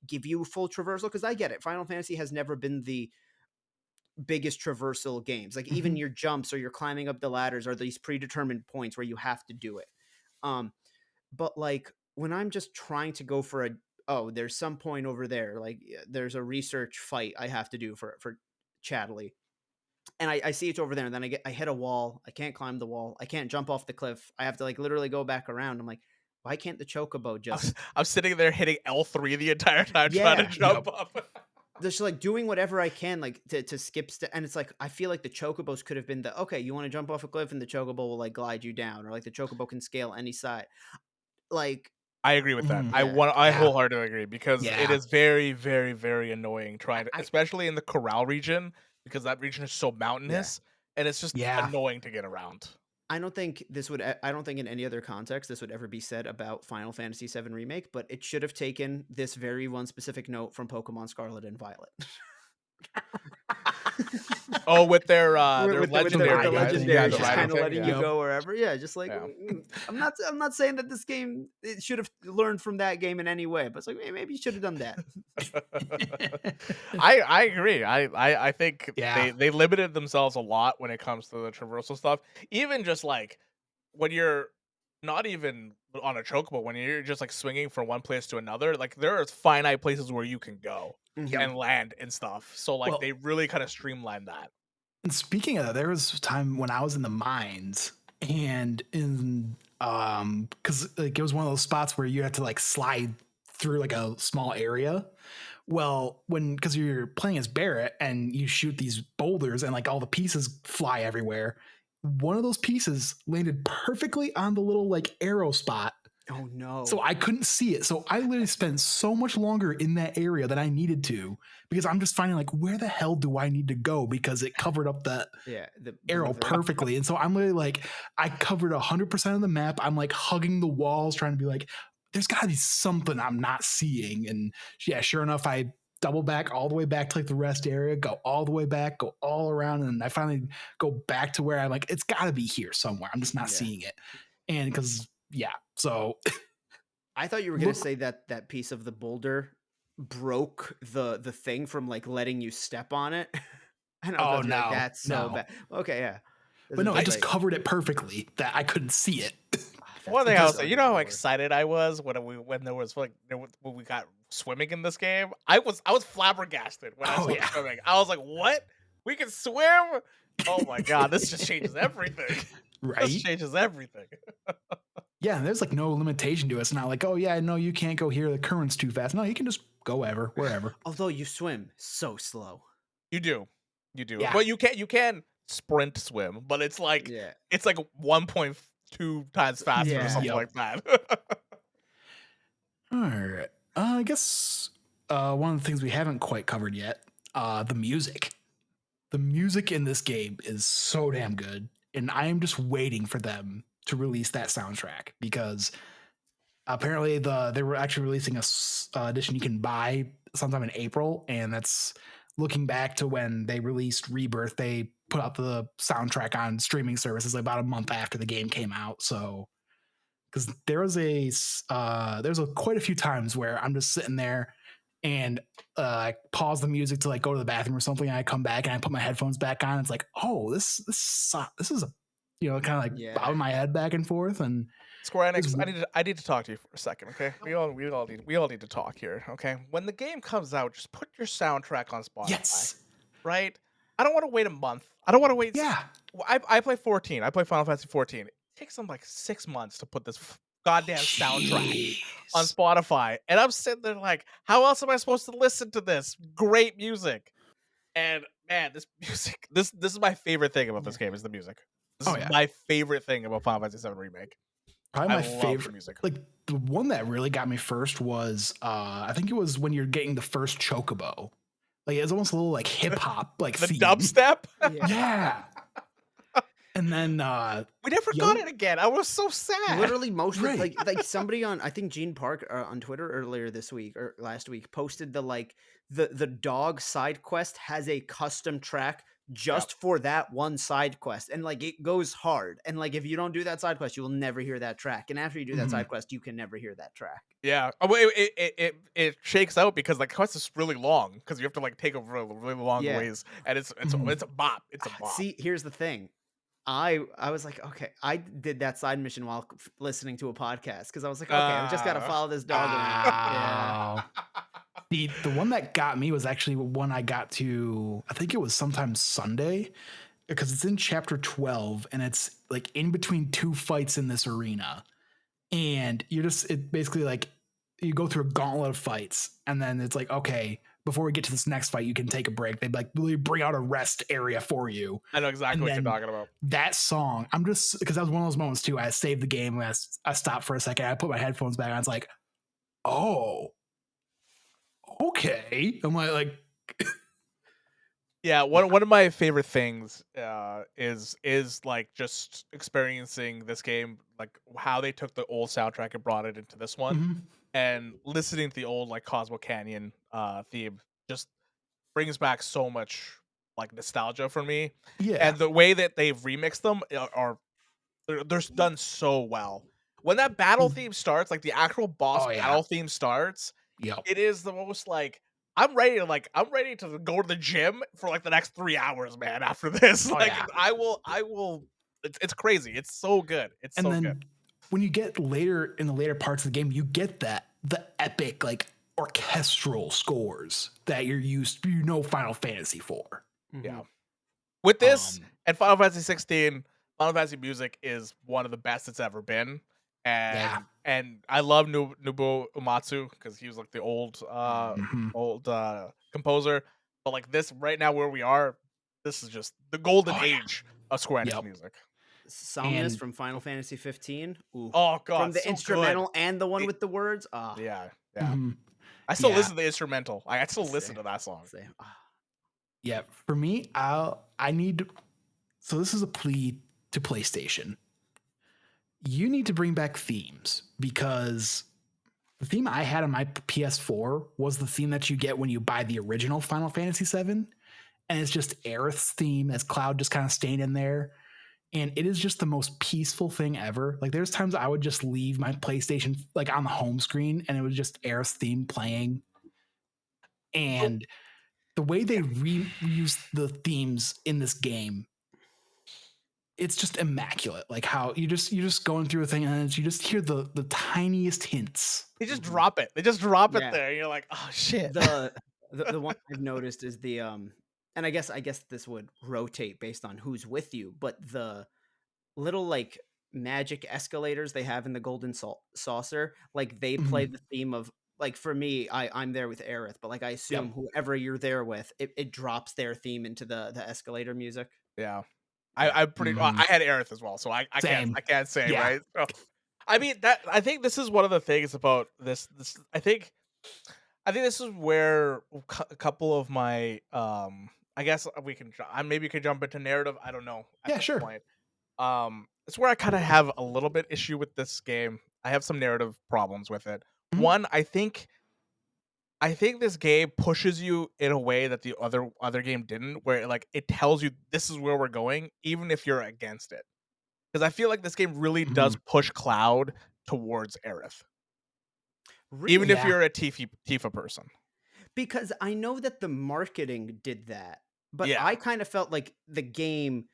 give you full traversal, because I get it, Final Fantasy has never been the biggest traversal games. Like even your jumps or your climbing up the ladders are these predetermined points where you have to do it. But like when I'm just trying to go for there's some point over there, like there's a research fight I have to do for Chatterley, and I see it's over there, and then I hit a wall. I can't climb the wall. I can't jump off the cliff. I have to like literally go back around. I'm like, why can't the chocobo just?
I'm sitting there hitting L3 the entire time trying to jump up.
Just like doing whatever I can, like to skip and it's like I feel like the chocobos could have been okay, you want to jump off a cliff and the chocobo will like glide you down, or like the chocobo can scale any side. Like
I agree with that. I wholeheartedly agree, because it is very, very, very annoying trying to, especially in the Corral region, because that region is so mountainous and it's just annoying to get around.
I don't think in any other context this would ever be said about Final Fantasy VII Remake, but it should have taken this very one specific note from Pokemon Scarlet and Violet.
Oh, with their legendary,
the legendary, just kind of letting you
Yep.
go wherever. Yeah, just like I'm not saying that this game it should have learned from that game in any way, but it's like maybe you should have done that.
I agree. I think they limited themselves a lot when it comes to the traversal stuff. Even just like when you're not even on a chocobo, when you're just like swinging from one place to another, like there are finite places where you can go and land and stuff. So like they really kind of streamlined that.
And speaking of that, there was a time when I was in the mines, and in because like it was one of those spots where you had to like slide through like a small area. Well, because you're playing as Barret and you shoot these boulders and like all the pieces fly everywhere, one of those pieces landed perfectly on the little like arrow spot.
Oh no.
So I couldn't see it. So I literally spent so much longer in that area than I needed to, because I'm just finding like, where the hell do I need to go? Because it covered up the arrow perfectly. And so I'm literally like, I covered 100% of the map. I'm like hugging the walls, trying to be like, there's gotta be something I'm not seeing. And yeah, sure enough, I double back all the way back to like the rest area, go all the way back, go all around. And I finally go back to where I'm like, it's gotta be here somewhere. I'm just not seeing it. And because so
I thought you were going to say that piece of the boulder broke the thing from like letting you step on it. And I was like, that's so bad. Okay, yeah.
But no, I just covered it perfectly that I couldn't see it.
One thing I was saying, you know how excited I was when we got swimming in this game? I was flabbergasted when I saw swimming. I was like, what? We can swim? Oh my god, this just changes everything.
Right?
This changes everything.
Yeah, there's like no limitation to it. It's not like, oh yeah, no, you can't go here. The current's too fast. No, you can just go wherever.
Although you swim so slow.
You do. Yeah. But you can sprint swim, but it's like 1.2 times faster or something like that.
All right. I guess one of the things we haven't quite covered yet, the music. The music in this game is so damn good, and I am just waiting for them to release that soundtrack, because apparently they were actually releasing a edition you can buy sometime in April, and that's looking back to when they released Rebirth. They put out the soundtrack on streaming services about a month after the game came out. So because there's quite a few times where I'm just sitting there and I pause the music to like go to the bathroom or something, and I come back and I put my headphones back on. It's like, oh, this is a kind of like bobbing my head back and forth. And
Square Enix, I need to talk to you for a second, okay? We all need to talk here, okay? When the game comes out, just put your soundtrack on Spotify.
Yes.
Right? I don't want to wait a month. I don't want to wait.
Yeah.
I play 14. I play Final Fantasy 14. It takes them like 6 months to put this goddamn soundtrack on Spotify, and I'm sitting there like, how else am I supposed to listen to this great music? And man, this music, this is my favorite thing about this game is the music. This is my favorite thing about Final Fantasy VII Remake.
Probably my favorite music. Like the one that really got me first was I think it was when you're getting the first chocobo. Like it's almost a little like hip hop, like
the
theme.
Dubstep.
Yeah. And then
we never got it again. I was so sad.
Literally, most like somebody on, I think Gene Park on Twitter earlier this week or last week posted the dog side quest has a custom track just for that one side quest, and like it goes hard, and like if you don't do that side quest you will never hear that track, and after you do that side quest you can never hear that track.
Yeah. Oh, it shakes out because like quest is really long because you have to like take a really long
Yeah.
ways, and it's a bop. It's a bop.
See, here's the thing. I was like, okay, I did that side mission while listening to a podcast because I was like, okay, I just got to follow this dog around. Yeah.
The one that got me was actually one I got to, I think it was sometime Sunday, because it's in chapter 12 and it's like in between two fights in this arena. And it basically like you go through a gauntlet of fights and then it's like, okay, before we get to this next fight, you can take a break. They like really bring out a rest area for you.
I know exactly what you're talking about.
That song, because that was one of those moments too. I saved the game and I stopped for a second. I put my headphones back on. It's like, oh, okay. I'm like
yeah, one of my favorite things is like just experiencing this game, like how they took the old soundtrack and brought it into this one, and listening to the old like Cosmo Canyon theme just brings back so much like nostalgia for me.
Yeah.
And the way that they've remixed them they're done so well. When that battle theme starts, like the actual boss battle theme starts, it is the most like I'm ready to go to the gym for like the next 3 hours, man. After this, I will. It's crazy. It's so good. It's so good.
When you get later in the later parts of the game, you get the epic like orchestral scores that you're used, Final Fantasy for.
Yeah. With this and Final Fantasy 16, Final Fantasy music is one of the best it's ever been. And I love Nobuo Uematsu because he was like the old composer. But like this right now where we are, this is just the golden age of Square Enix music.
Somnus from Final Fantasy 15. Ooh.
Oh god,
from the
so
instrumental
good.
and the one with the words.
Yeah. I still listen to the instrumental. I still listen to that song.
Yeah, for me, I need. So this is a plea to PlayStation. You need to bring back themes, because the theme I had on my PS4 was the theme that you get when you buy the original Final Fantasy VII, and it's just Aerith's theme as Cloud just kind of staying in there, and it is just the most peaceful thing ever. Like there's times I would just leave my PlayStation like on the home screen, and it was just Aerith's theme playing, and the way they reuse the themes in this game, it's just immaculate. Like how you just going through a thing and you just hear the tiniest hints.
They just drop it. They just drop it there. You're like, oh shit.
The one I've noticed is the and I guess this would rotate based on who's with you, but the little like magic escalators they have in the Golden Saucer, like they play the theme of, like for me, I'm there with Aerith, but like I assume whoever you're there with, it drops their theme into the escalator music.
Yeah. I'm pretty. Well, I had Aerith as well, so I can't say right. So, I mean I think this is one of the things about this. I think this is where a couple of my I guess we can maybe can jump into narrative. I don't know. At this
sure.
Point. It's where I kind of have a little bit issue with this game. I have some narrative problems with it. One, I think this game pushes you in a way that the other game didn't, where like it tells you this is where we're going, even if you're against it. Because I feel like this game really does push Cloud towards Aerith, even if you're a Tifa person.
Because I know that the marketing did that, but I kind of felt like the game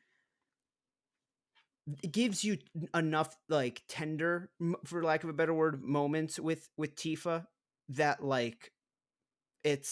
gives you enough like tender, for lack of a better word, moments with Tifa that like it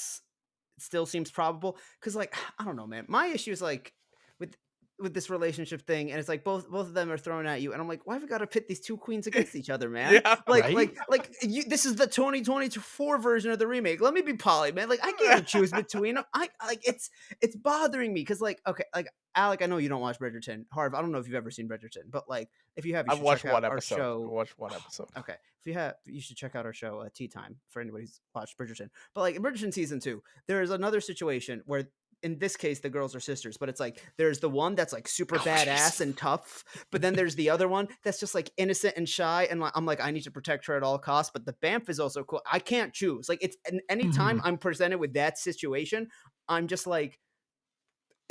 still seems probable. Because like I don't know, man, my issue is like with this relationship thing, and it's like both of them are thrown at you, and I'm like, why have we got to pit these two queens against each other, man? This is the 2024 version of the remake. Let me be poly, man. Like I can't choose between them. I like it's bothering me because like okay, like Alec, I know you don't watch Bridgerton. Harv, I don't know if you've ever seen Bridgerton, but like if you have, you should
watched
check out our
episode.
show.
I watched one episode.
Okay, if you have, you should check out our show, Tea Time, for anybody who's watched Bridgerton. But like in Bridgerton season 2, there is another situation where, in this case, the girls are sisters, but it's like there's the one that's like super badass and tough, but then there's the other one that's just like innocent and shy, and I'm like, I need to protect her at all costs. But the Banff is also cool. I can't choose. Like it's anytime I'm presented with that situation, I'm just like,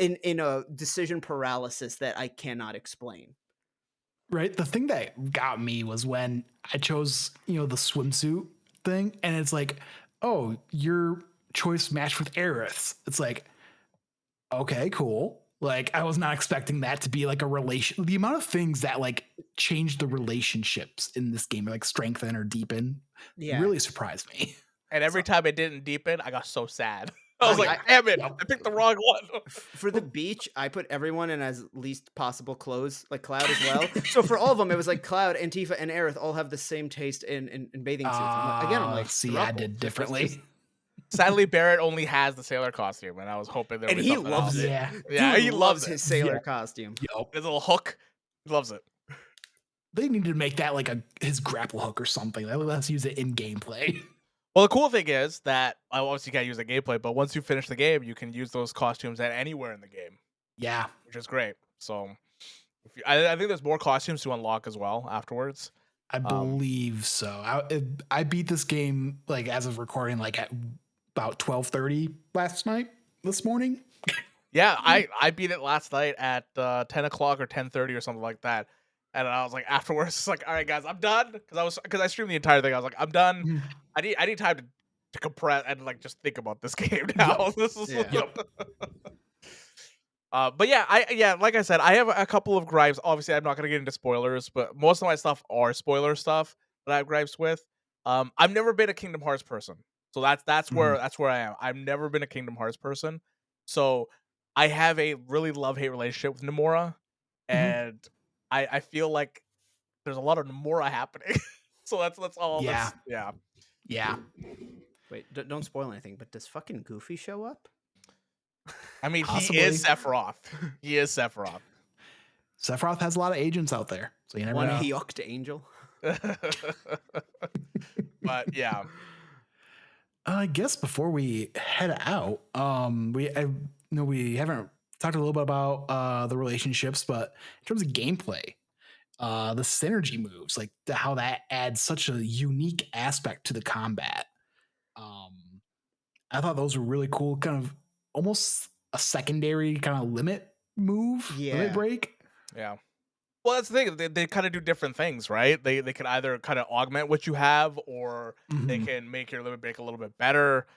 in a decision paralysis that I cannot explain.
Right. The thing that got me was when I chose, the swimsuit thing, and it's like, oh, your choice matched with Aerith's. It's like, okay, cool. Like, I was not expecting that to be like a relation. The amount of things that like change the relationships in this game, like strengthen or deepen, really surprised me.
And every time it didn't deepen, I got so sad. I was like, damn it, I picked the wrong one.
For the beach, I put everyone in as least possible clothes, like Cloud as well. So for all of them, it was like Cloud, Tifa, and Aerith all have the same taste in bathing suits. I'm like,
see, I did differently.
Sadly, Barrett only has the sailor costume, and I was hoping there would be something else.
It.
Yeah,
he loves his sailor costume.
Yep. His little hook, he loves it.
They need to make that like his grapple hook or something. Let's use it in gameplay.
Well, the cool thing is that obviously you can't use the gameplay, but once you finish the game, you can use those costumes at anywhere in the game.
Yeah,
which is great. So, I think there's more costumes to unlock as well afterwards.
I believe so. I beat this game like as of recording like at about 12:30 this morning.
Yeah, I beat it last night at 10 o'clock or 10:30 or something like that. And I was like, afterwards, it's like, all right, guys, I'm done. Because I streamed the entire thing. I was like, I'm done. I need time to compress and like just think about this game now.
Yep.
This is but yeah, like I said, I have a couple of gripes. Obviously, I'm not gonna get into spoilers, but most of my stuff are spoiler stuff that I have gripes with. I've never been a Kingdom Hearts person, so that's where I am. I've never been a Kingdom Hearts person, so I have a really love-hate relationship with Nomura, and I feel like there's a lot of Nomura happening. So that's all.
Yeah.
Yeah. Wait, don't spoil anything, but does fucking Goofy show up?
I mean,
Possibly.
he is Sephiroth. He is Sephiroth.
Sephiroth has a lot of agents out there, so you never know.
One Hyoked angel.
But yeah.
I guess before we head out, we haven't talked a little bit about the relationships, but in terms of gameplay, the synergy moves, like how that adds such a unique aspect to the combat. I thought those were really cool, kind of almost a secondary kind of limit break.
Yeah. Well, that's the thing. They kind of do different things, right? They can either kind of augment what you have, or they can make your limit break a little bit better.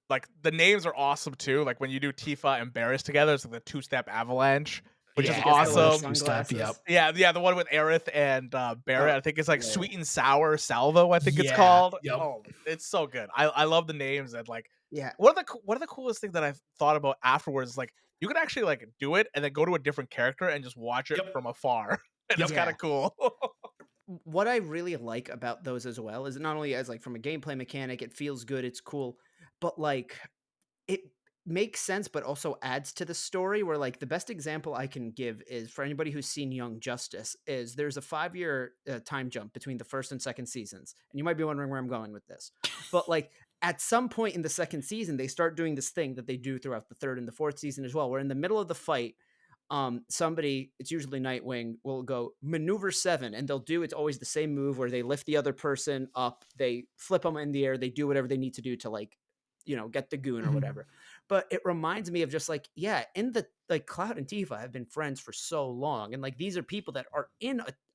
Like the names are awesome too. Like when you do Tifa and Barris together, it's like the two-step avalanche, which is awesome. Yeah, the one with Aerith and Barrett. I think it's like Sweet and Sour Salvo. I think it's called.
Yep.
Oh, it's so good. I love the names and like. Yeah. One of the coolest things that I've thought about afterwards is like you can actually like do it and then go to a different character and just watch it from afar. And it's kind of cool.
What I really like about those as well is not only as like from a gameplay mechanic, it feels good, it's cool, but like it makes sense, but also adds to the story. Where like the best example I can give is for anybody who's seen Young Justice is there's a 5-year time jump between the first and second seasons. And you might be wondering where I'm going with this, but like at some point in the second season, they start doing this thing that they do throughout the third and the fourth season as well. Where in the middle of the fight, somebody, it's usually Nightwing, will go maneuver 7, and it's always the same move where they lift the other person up, they flip them in the air, they do whatever they need to do to like, get the goon or whatever. But it reminds me of just like, in the like Cloud and Tifa have been friends for so long, and like these are people that are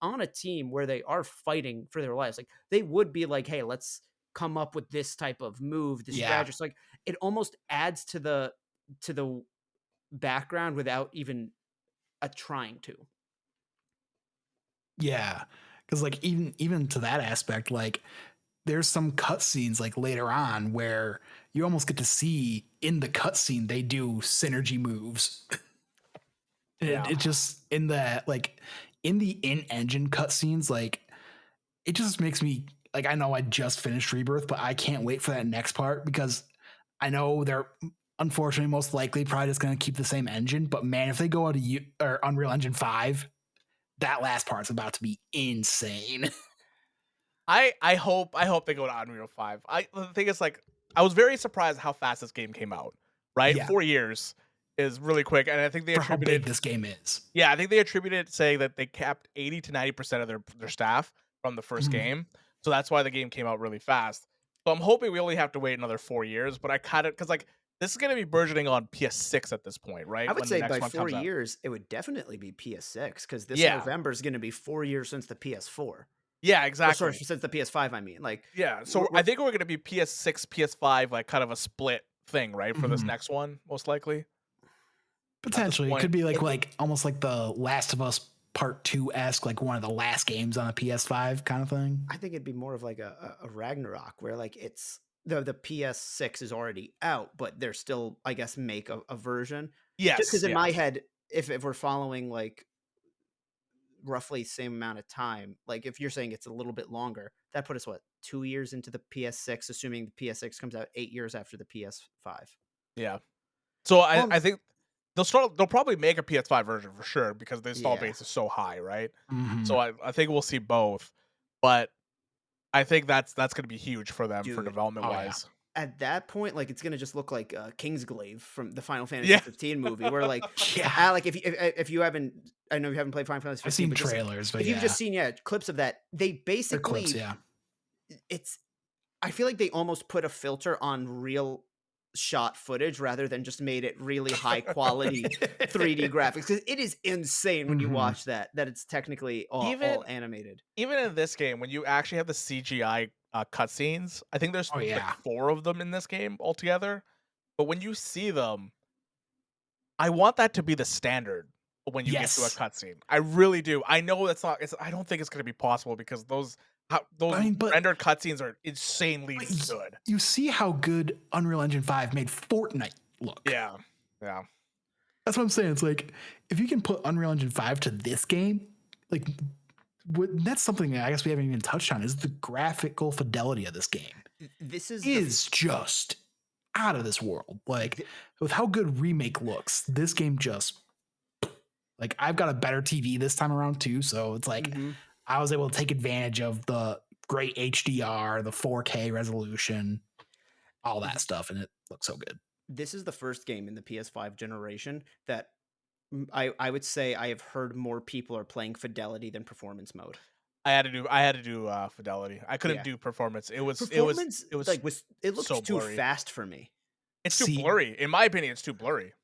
on a team where they are fighting for their lives. Like they would be like, hey, let's come up with this type of move, this strategy. So, like it almost adds to the background without even trying to.
Yeah, because like even to that aspect, like there's some cutscenes like later on where you almost get to see in the cutscene they do synergy moves. It just in the like in the in-engine cutscenes, like it just makes me like, I know I just finished Rebirth, but I can't wait for that next part because I know they're unfortunately most likely probably just going to keep the same engine. But man, if they go out to Unreal Engine 5, that last part's about to be insane.
I hope they go to Unreal 5. The thing is, like, I was very surprised how fast this game came out. Right, 4 years is really quick, and I think they attributed
how big this game is.
Yeah, I think they attributed saying that they capped 80 to 90% of their staff from the first game. So that's why the game came out really fast. So I'm hoping we only have to wait another 4 years. But I kind of, because like This is going to be burgeoning on PS6 at this point, right?
I would
When the
say
next
by
one
4
comes out.
years, it would definitely be PS6 because this
Yeah.
November is going to be 4 years since the PS4.
Yeah,
Or sorry,
exactly.
since the PS5, I mean. Like,
Yeah. So
we're,
I
we're-
think we're going to be PS6, PS5, like kind of a split thing, right? For this
Mhm.
next one, most likely.
Potentially, it
point,
could be like almost like the Last of Us Part 2 esque, like one of the last games on a PS5 kind of thing.
I think it'd be more of like a Ragnarok where like it's the PS6 is already out, but they're still, I guess, make a version. Just because
Yes.
in my
Yes.
head, if we're following like roughly same amount of time, like if you're saying it's a little bit longer, that put us what 2 years into the PS6, assuming the PS6 comes out 8 years after the PS5.
Yeah. So
Well,
I think they'll probably make a PS5 version for sure because the install
yeah,
base is so high, right?
Mhm.
So I think we'll see both, but I think that's going to be huge for them for
dude.
development
Oh, yeah.
wise.
At that point, like it's gonna just look like Kingsglaive from the Final Fantasy
Yeah.
15 movie, where like
Yeah.
Alec, if you haven't, I know you haven't played Final Fantasy 15,
I've seen
but just
trailers, but
if you've
yeah.
just seen clips of that, they
They're
basically
clips, yeah.
it's I feel like they almost put a filter on real shot footage rather than just made it really high quality 3D graphics because it is insane when you
Mhm.
watch that it's technically all
Even
animated.
even in this game, when you actually have the CGI cutscenes, I think there's
Oh,
like
yeah.
4 of them in this game altogether. But when you see them, I want that to be the standard when you get to a
Yes.
cutscene. I really do. I know that's not. I don't think it's going to be possible because those
I mean, but
rendered cutscenes are insanely
But
good.
you see how good Unreal Engine 5 made Fortnite look.
Yeah, yeah.
That's what I'm saying. It's like, if you can put Unreal Engine 5 to this game, like, that's something that I guess we haven't even touched on, is the graphical fidelity of this game
This is
is just out of this world. Like,
the,
with how good Remake looks, this game just, like, I've got a better TV this time around too, so it's like,
Mhm.
I was able to take advantage of the great HDR, the 4K resolution, all that stuff, and it looks so good.
This is the first game in the PS5 generation that I would say I have heard more people are playing fidelity than performance mode.
I had to do fidelity. I couldn't
Yeah.
do performance. It was
Performance
it was
like it looked
so
too
blurry.
fast for me.
It's too
See-
blurry. In my opinion, it's too blurry.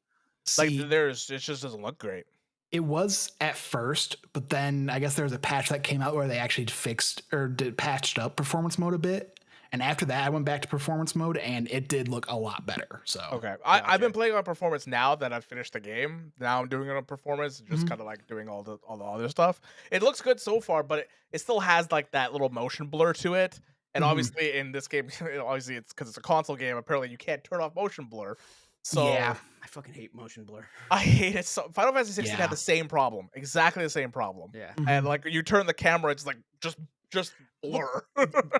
Like
See,
it just doesn't look great.
it was at first, but then I guess there was a patch that came out where they actually fixed or patched up performance mode a bit. And after that, I went back to performance mode, and it did look a lot better. So
Okay, I've been
Gotcha.
playing on performance now that I've finished the game. Now I'm doing it on performance, just
Mhm.
kind of like doing all the other stuff. It looks good so far, but it still has like that little motion blur to it. And
Mhm.
obviously in this game, obviously it's because it's a console game. Apparently you can't turn off motion blur. So
yeah,
I fucking hate motion blur.
I hate it. So Final Fantasy 16
Yeah.
had the same problem, exactly the same problem.
Yeah.
And
Mhm.
like you turn the camera, it's like just blur.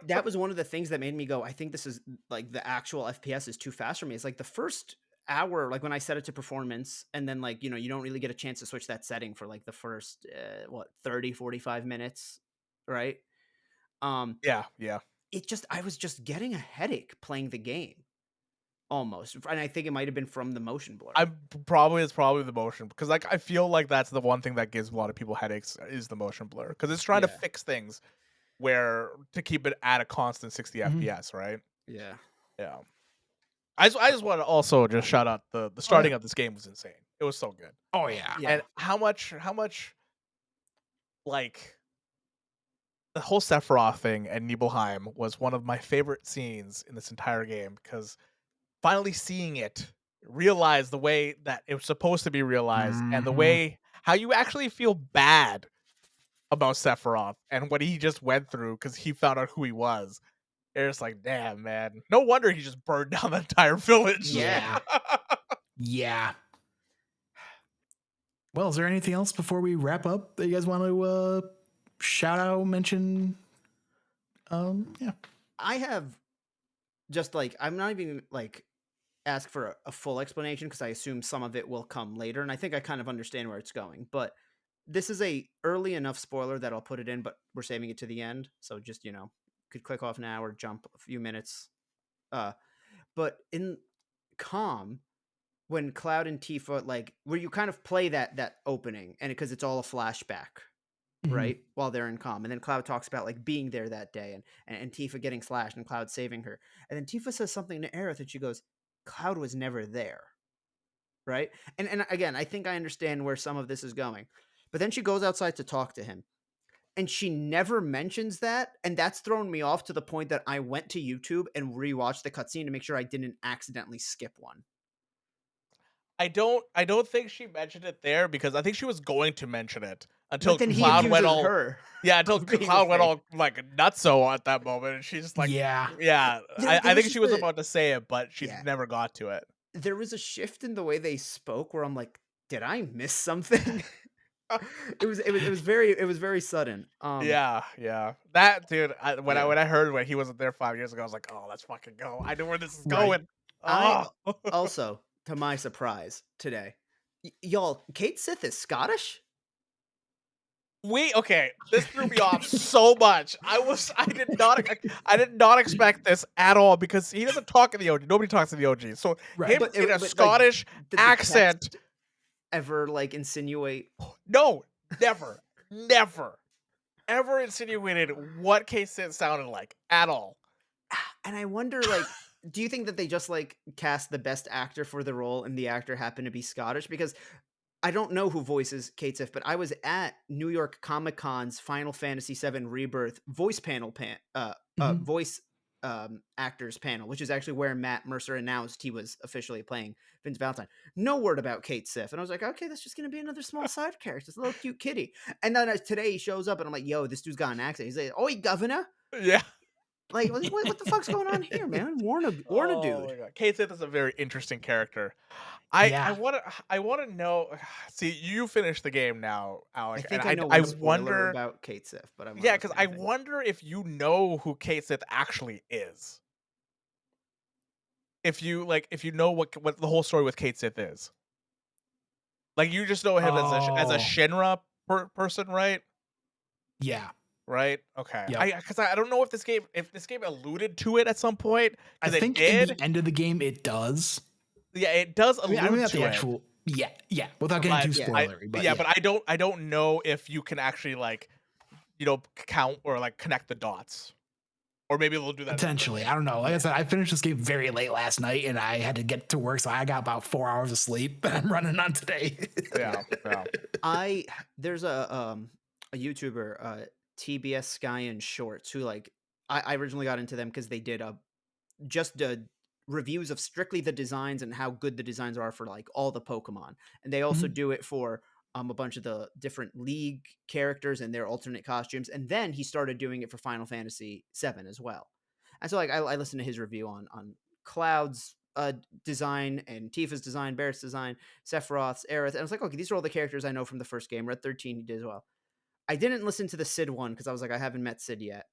That was one of the things that made me go, I think this is like the actual FPS is too fast for me. It's like the first hour, like when I set it to performance, and then like, you don't really get a chance to switch that setting for like the first 30, 45 minutes, right?
Yeah, yeah.
I was just getting a headache playing the game almost. And I think it might have been from the motion blur.
It's probably the motion because like I feel like that's the one thing that gives a lot of people headaches is the motion blur because it's trying to
Yeah.
fix things where to keep it at a constant 60
Mhm.
FPS, right?
Yeah.
Yeah. I just want to also just shout out the starting of this game was insane. It was so good.
Oh yeah.
Yeah.
And how much like the whole Sephiroth thing and Nibelheim was one of my favorite scenes in this entire game because finally seeing it, realize the way that it was supposed to be realized, and the
Mhm.
way how you actually feel bad about Sephiroth and what he just went through because he found out who he was. It's like, damn, man. No wonder he just burned down the entire village.
Yeah. Yeah. Well, is there anything else before we wrap up that you guys want to shout out, mention? Yeah.
I have just like, I'm not even like ask for a full explanation because I assume some of it will come later. And I think I kind of understand where it's going. But this is a early enough spoiler that I'll put it in, but we're saving it to the end. So just, could click off now or jump a few minutes. But in Calm, when Cloud and Tifa, like, where you kind of play that opening, and because it's all a flashback,
Mhm.
right? While they're in Calm. And then Cloud talks about like being there that day and Tifa getting slashed and Cloud saving her. And then Tifa says something to Aerith and she goes, Cloud was never there, right? And again, I think I understand where some of this is going. But then she goes outside to talk to him, and she never mentions that, and that's thrown me off to the point that I went to YouTube and rewatched the cutscene to make sure I didn't accidentally skip one.
I don't think she mentioned it there because I think she was going to mention it until
But then he
Cloud went
accuses
all
her.
until
of being a
Cloud went
fake.
all like nutso at that moment, and she's just like,
Yeah.
yeah.
There
I
was
think she
just
was
a-
about to say it, but she
Yeah.
never got to it.
There was a shift in the way they spoke where I'm like, did I miss something? it was very sudden.
Yeah. That dude. When
Yeah.
I heard when he wasn't there 5 years ago, I was like, oh, let's fucking go. I know where this is
Right.
going.
I
Oh.
also, to my surprise today, y'all, Kate Sith is Scottish?
Okay, this threw me off so much. I did not expect this at all because he doesn't talk in the OG. Nobody talks in the OG. So
Right.
him in a
Like,
Scottish
did the
accent.
text ever like insinuate?
No, never ever insinuated what K-Sin sounded like at all.
And I wonder, like, do you think that they just like cast the best actor for the role and the actor happened to be Scottish? Because I don't know who voices Kate Sith, but I was at New York Comic Con's Final Fantasy VII Rebirth voice panel
Mhm.
voice actors panel, which is actually where Matt Mercer announced he was officially playing Vince Valentine. No word about Kate Sith, and I was like, okay, that's just gonna be another small side character, this little cute kitty. And then today he shows up, and I'm like, yo, this dude's got an accent. He's like, "Oi, governor."
Yeah.
Like, what the fuck's going on here, man? Warn a dude.
My God. K-Sith is a very interesting character.
Yeah.
I want to know. See, you finished the game now, Alec.
I think
and
I know
I
one spoiler
wonder
about Kate Sith, but I'm
Yeah, because I wonder if you know who K-Sith actually is. If you know what the whole story with K-Sith is. Like you just know him as a
Oh.
Shinra person, right?
Yeah.
Right? Okay.
Yep.
Because I don't know if this game alluded to it at some point.
I
Because it
think in
did.
the end of the game it does.
Yeah, it does
I
allude
mean, not
to
the
it.
actual. Yeah. Without getting too
yeah.
spoilery, but
But I don't know if you can actually count or like connect the dots. Or maybe they'll do that
potentially. I don't know. Like I said, I finished this game very late last night, and I had to get to work, so I got about 4 hours of sleep that I'm running on today.
Yeah.
There's a YouTuber, TBS Sky and Shorts, who like I originally got into them because they did just reviews of strictly the designs and how good the designs are for like all the Pokemon, and they also do it for a bunch of the different league characters and their alternate costumes. And then he started doing it for Final Fantasy VII as well. And so like I listened to his review on Cloud's design and Tifa's design, Barrett's design, Sephiroth's, Aerith, and I was like, okay, these are all the characters I know from the first game. Red 13 he did as well. I didn't listen to the Sid one because I was like, I haven't met Sid yet.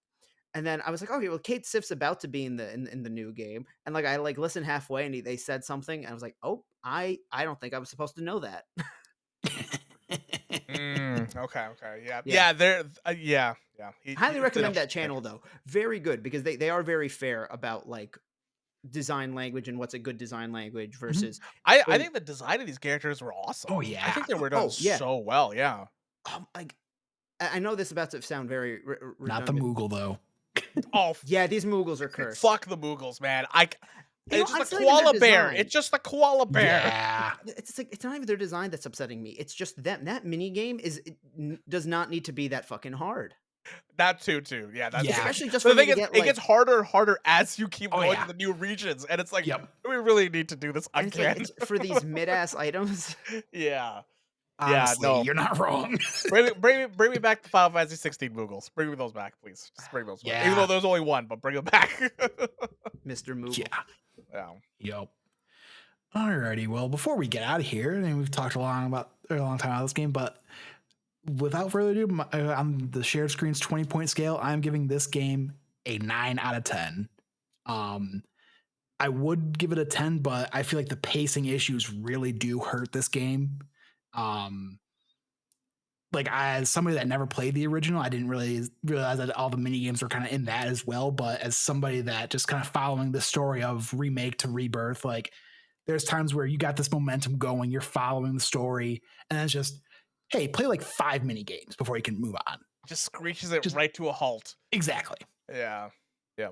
And then I was like, okay, well, Kate Sif's about to be in the new game, and like I like listened halfway, and they said something, and I was like, oh, I don't think I was supposed to know that.
Okay. Yeah. They're yeah.
Highly recommend that channel though. Very good because they are very fair about like design language and what's a good design language versus.
I think the design of these characters were awesome.
Oh yeah.
I think they were done so well. Yeah.
Like I know this is about to sound very redundant.
Not the Moogle though.
Oh
yeah, these Moogles are cursed.
Fuck the Moogles, man. It's just
the
a koala bear. It's just a koala bear.
Yeah.
It's like it's not even their design that's upsetting me. It's just them. That mini game does not need to be that fucking hard.
That too. Yeah, that's
especially just
the
for
thing
me
is,
to get,
it gets harder as you keep going to the new regions, and it's like, do we really need to do this again?
It's for these mid-ass items.
Yeah.
Honestly,
no,
you're not wrong.
bring me back the Final Fantasy 16 Moogles. Bring me those back, please. Just bring those back. Even though there's only one, but bring them back.
Mr. Moogle.
Yeah.
Yep. Alrighty. Well, before we get out of here, and we've talked a long time about this game, but without further ado, on the shared screen's 20-point scale, I'm giving this game a 9 out of 10. I would give it a 10, but I feel like the pacing issues really do hurt this game. Like as somebody that never played the original, I didn't really realize that all the mini games were kind of in that as well. But as somebody that just kind of following the story of remake to rebirth, like there's times where you got this momentum going, you're following the story, and then it's just, hey, play like 5 mini games before you can move on.
Just screeches it right to a halt.
Exactly.
Yeah.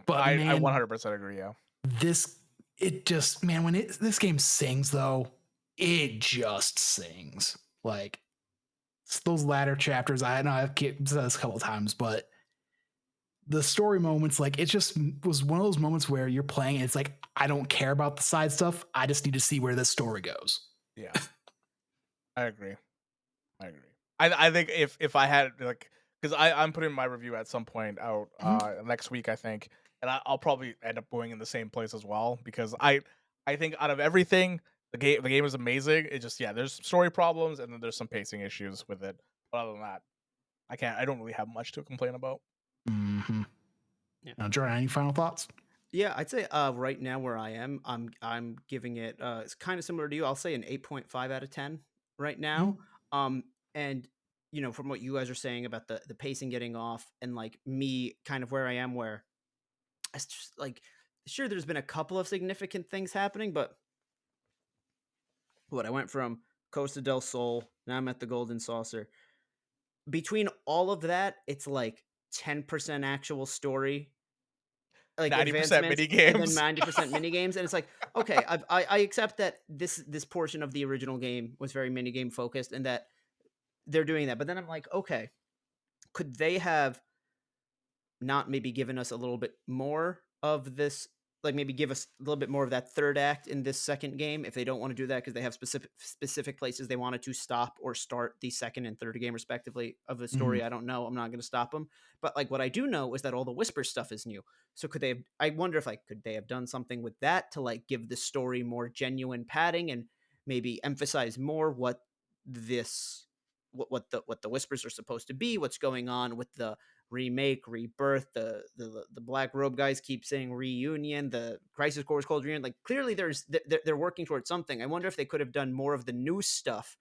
But
I 100% agree. Yeah.
This it just, man, when this game sings though, it just sings. Like those latter chapters, I know I've said this a couple of times, but the story moments, like it just was one of those moments where you're playing and it's like, I don't care about the side stuff. I just need to see where this story goes.
Yeah. I agree. I think if I had like, because I'm putting my review at some point out next week, I think, and I'll probably end up going in the same place as well, because I think out of everything, the game is amazing. It just, there's story problems and then there's some pacing issues with it. But other than that, I don't really have much to complain about.
Mm-hmm.
Yeah.
Now, Jordan, any final thoughts?
Yeah, I'd say right now where I am, I'm giving it it's kind of similar to you. I'll say an 8.5 out of 10 right now. And from what you guys are saying about the pacing getting off, and like me kind of where I am, where it's just like, sure, there's been a couple of significant things happening, but I went from Costa del Sol, now I'm at the Golden Saucer. Between all of that, it's like 10% actual story, like
90% mini
and then
games.
90% mini games, and it's like, okay, I accept that this portion of the original game was very mini game focused, and that they're doing that. But then I'm like, okay, could they have not maybe given us a little bit more of this, like maybe give us a little bit more of that third act in this second game, if they don't want to do that because they have specific places they wanted to stop or start the second and third game respectively of the story. I don't know, I'm not going to stop them, but like what I do know is that all the Whisper stuff is new. So could they have, I wonder if like, could they have done something with that to like give the story more genuine padding and maybe emphasize more what this what the Whispers are supposed to be, what's going on with the remake, Rebirth, the Black Robe guys keep saying reunion, the Crisis Core is called reunion. Like clearly they're working towards something. I wonder if they could have done more of the new stuff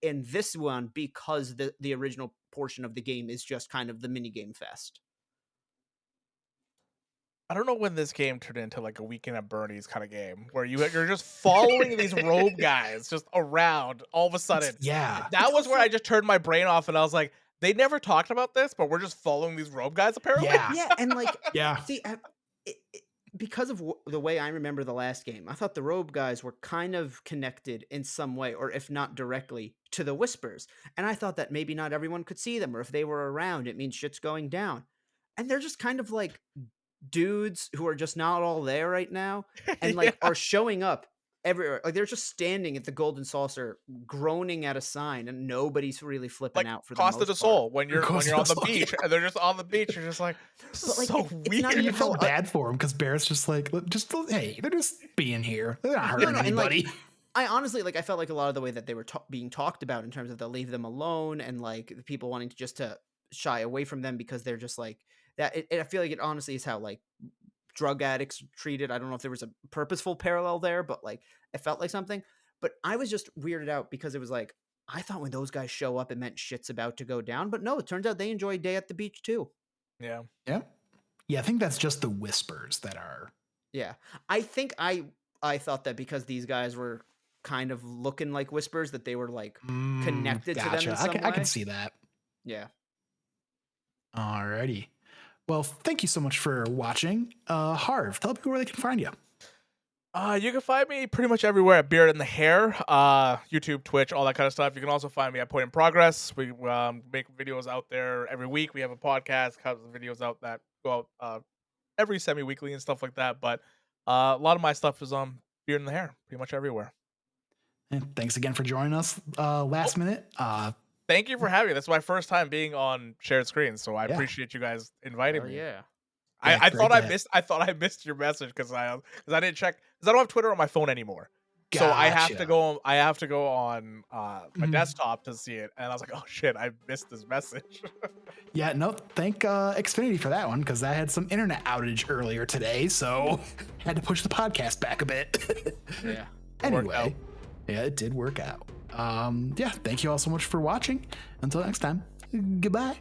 in this one, because the original portion of the game is just kind of the mini game fest.
I don't know when this game turned into like a Weekend at Bernie's kind of game where you're just following these robe guys just around all of a sudden.
Yeah.
That was where I just turned my brain off and I was like, they never talked about this, but we're just following these robe guys apparently.
Yeah, and like,
yeah.
See, because of the way I remember the last game, I thought the robe guys were kind of connected in some way, or if not directly, to the Whispers. And I thought that maybe not everyone could see them, or if they were around, it means shit's going down. And they're just kind of like dudes who are just not all there right now, and like are showing up everywhere. Like they're just standing at the Golden Saucer, groaning at a sign, and nobody's really flipping out for the
Costa
most
del
part.
Sol when you're on the beach and they're just on the beach. You're just like,
like,
so weird.
not
You
even
felt bad for him because Barrett's just like, hey, they're just being here. They're not hurting anybody.
Like, I honestly, like, I felt like a lot of the way that they were being talked about in terms of they'll leave them alone, and like the people wanting to just to shy away from them because they're just like that. I feel like it honestly is how like drug addicts treated. I don't know if there was a purposeful parallel there, but like it felt like something. But I was just weirded out because it was like, I thought when those guys show up, it meant shit's about to go down. But no, it turns out they enjoy Day at the Beach too.
Yeah.
Yeah. Yeah, I think that's just the Whispers that are.
Yeah. I think I thought that because these guys were kind of looking like Whispers, that they were like connected to them in some way.
I can see that.
Yeah.
Alrighty. Well, thank you so much for watching. Harv, tell people where they can find you.
You can find me pretty much everywhere at Beard in the Hair, YouTube, Twitch, all that kind of stuff. You can also find me at Point in Progress. We make videos out there every week. We have a podcast, videos out that go out every semi-weekly and stuff like that. But a lot of my stuff is on Beard in the Hair, pretty much everywhere.
And thanks again for joining us last minute.
Thank you for having me. That's my first time being on shared screen, so I appreciate you guys inviting me.
Yeah.
I thought I missed your message because I didn't check, because I don't have Twitter on my phone anymore. Gotcha. So I have to go on my desktop to see it, and I was like, oh shit, I missed this message.
Yeah, no, thank Xfinity for that one, because I had some internet outage earlier today, so had to push the podcast back a bit.
Yeah.
Anyway, yeah, it did work out. Yeah, thank you all so much for watching. Until next time, goodbye.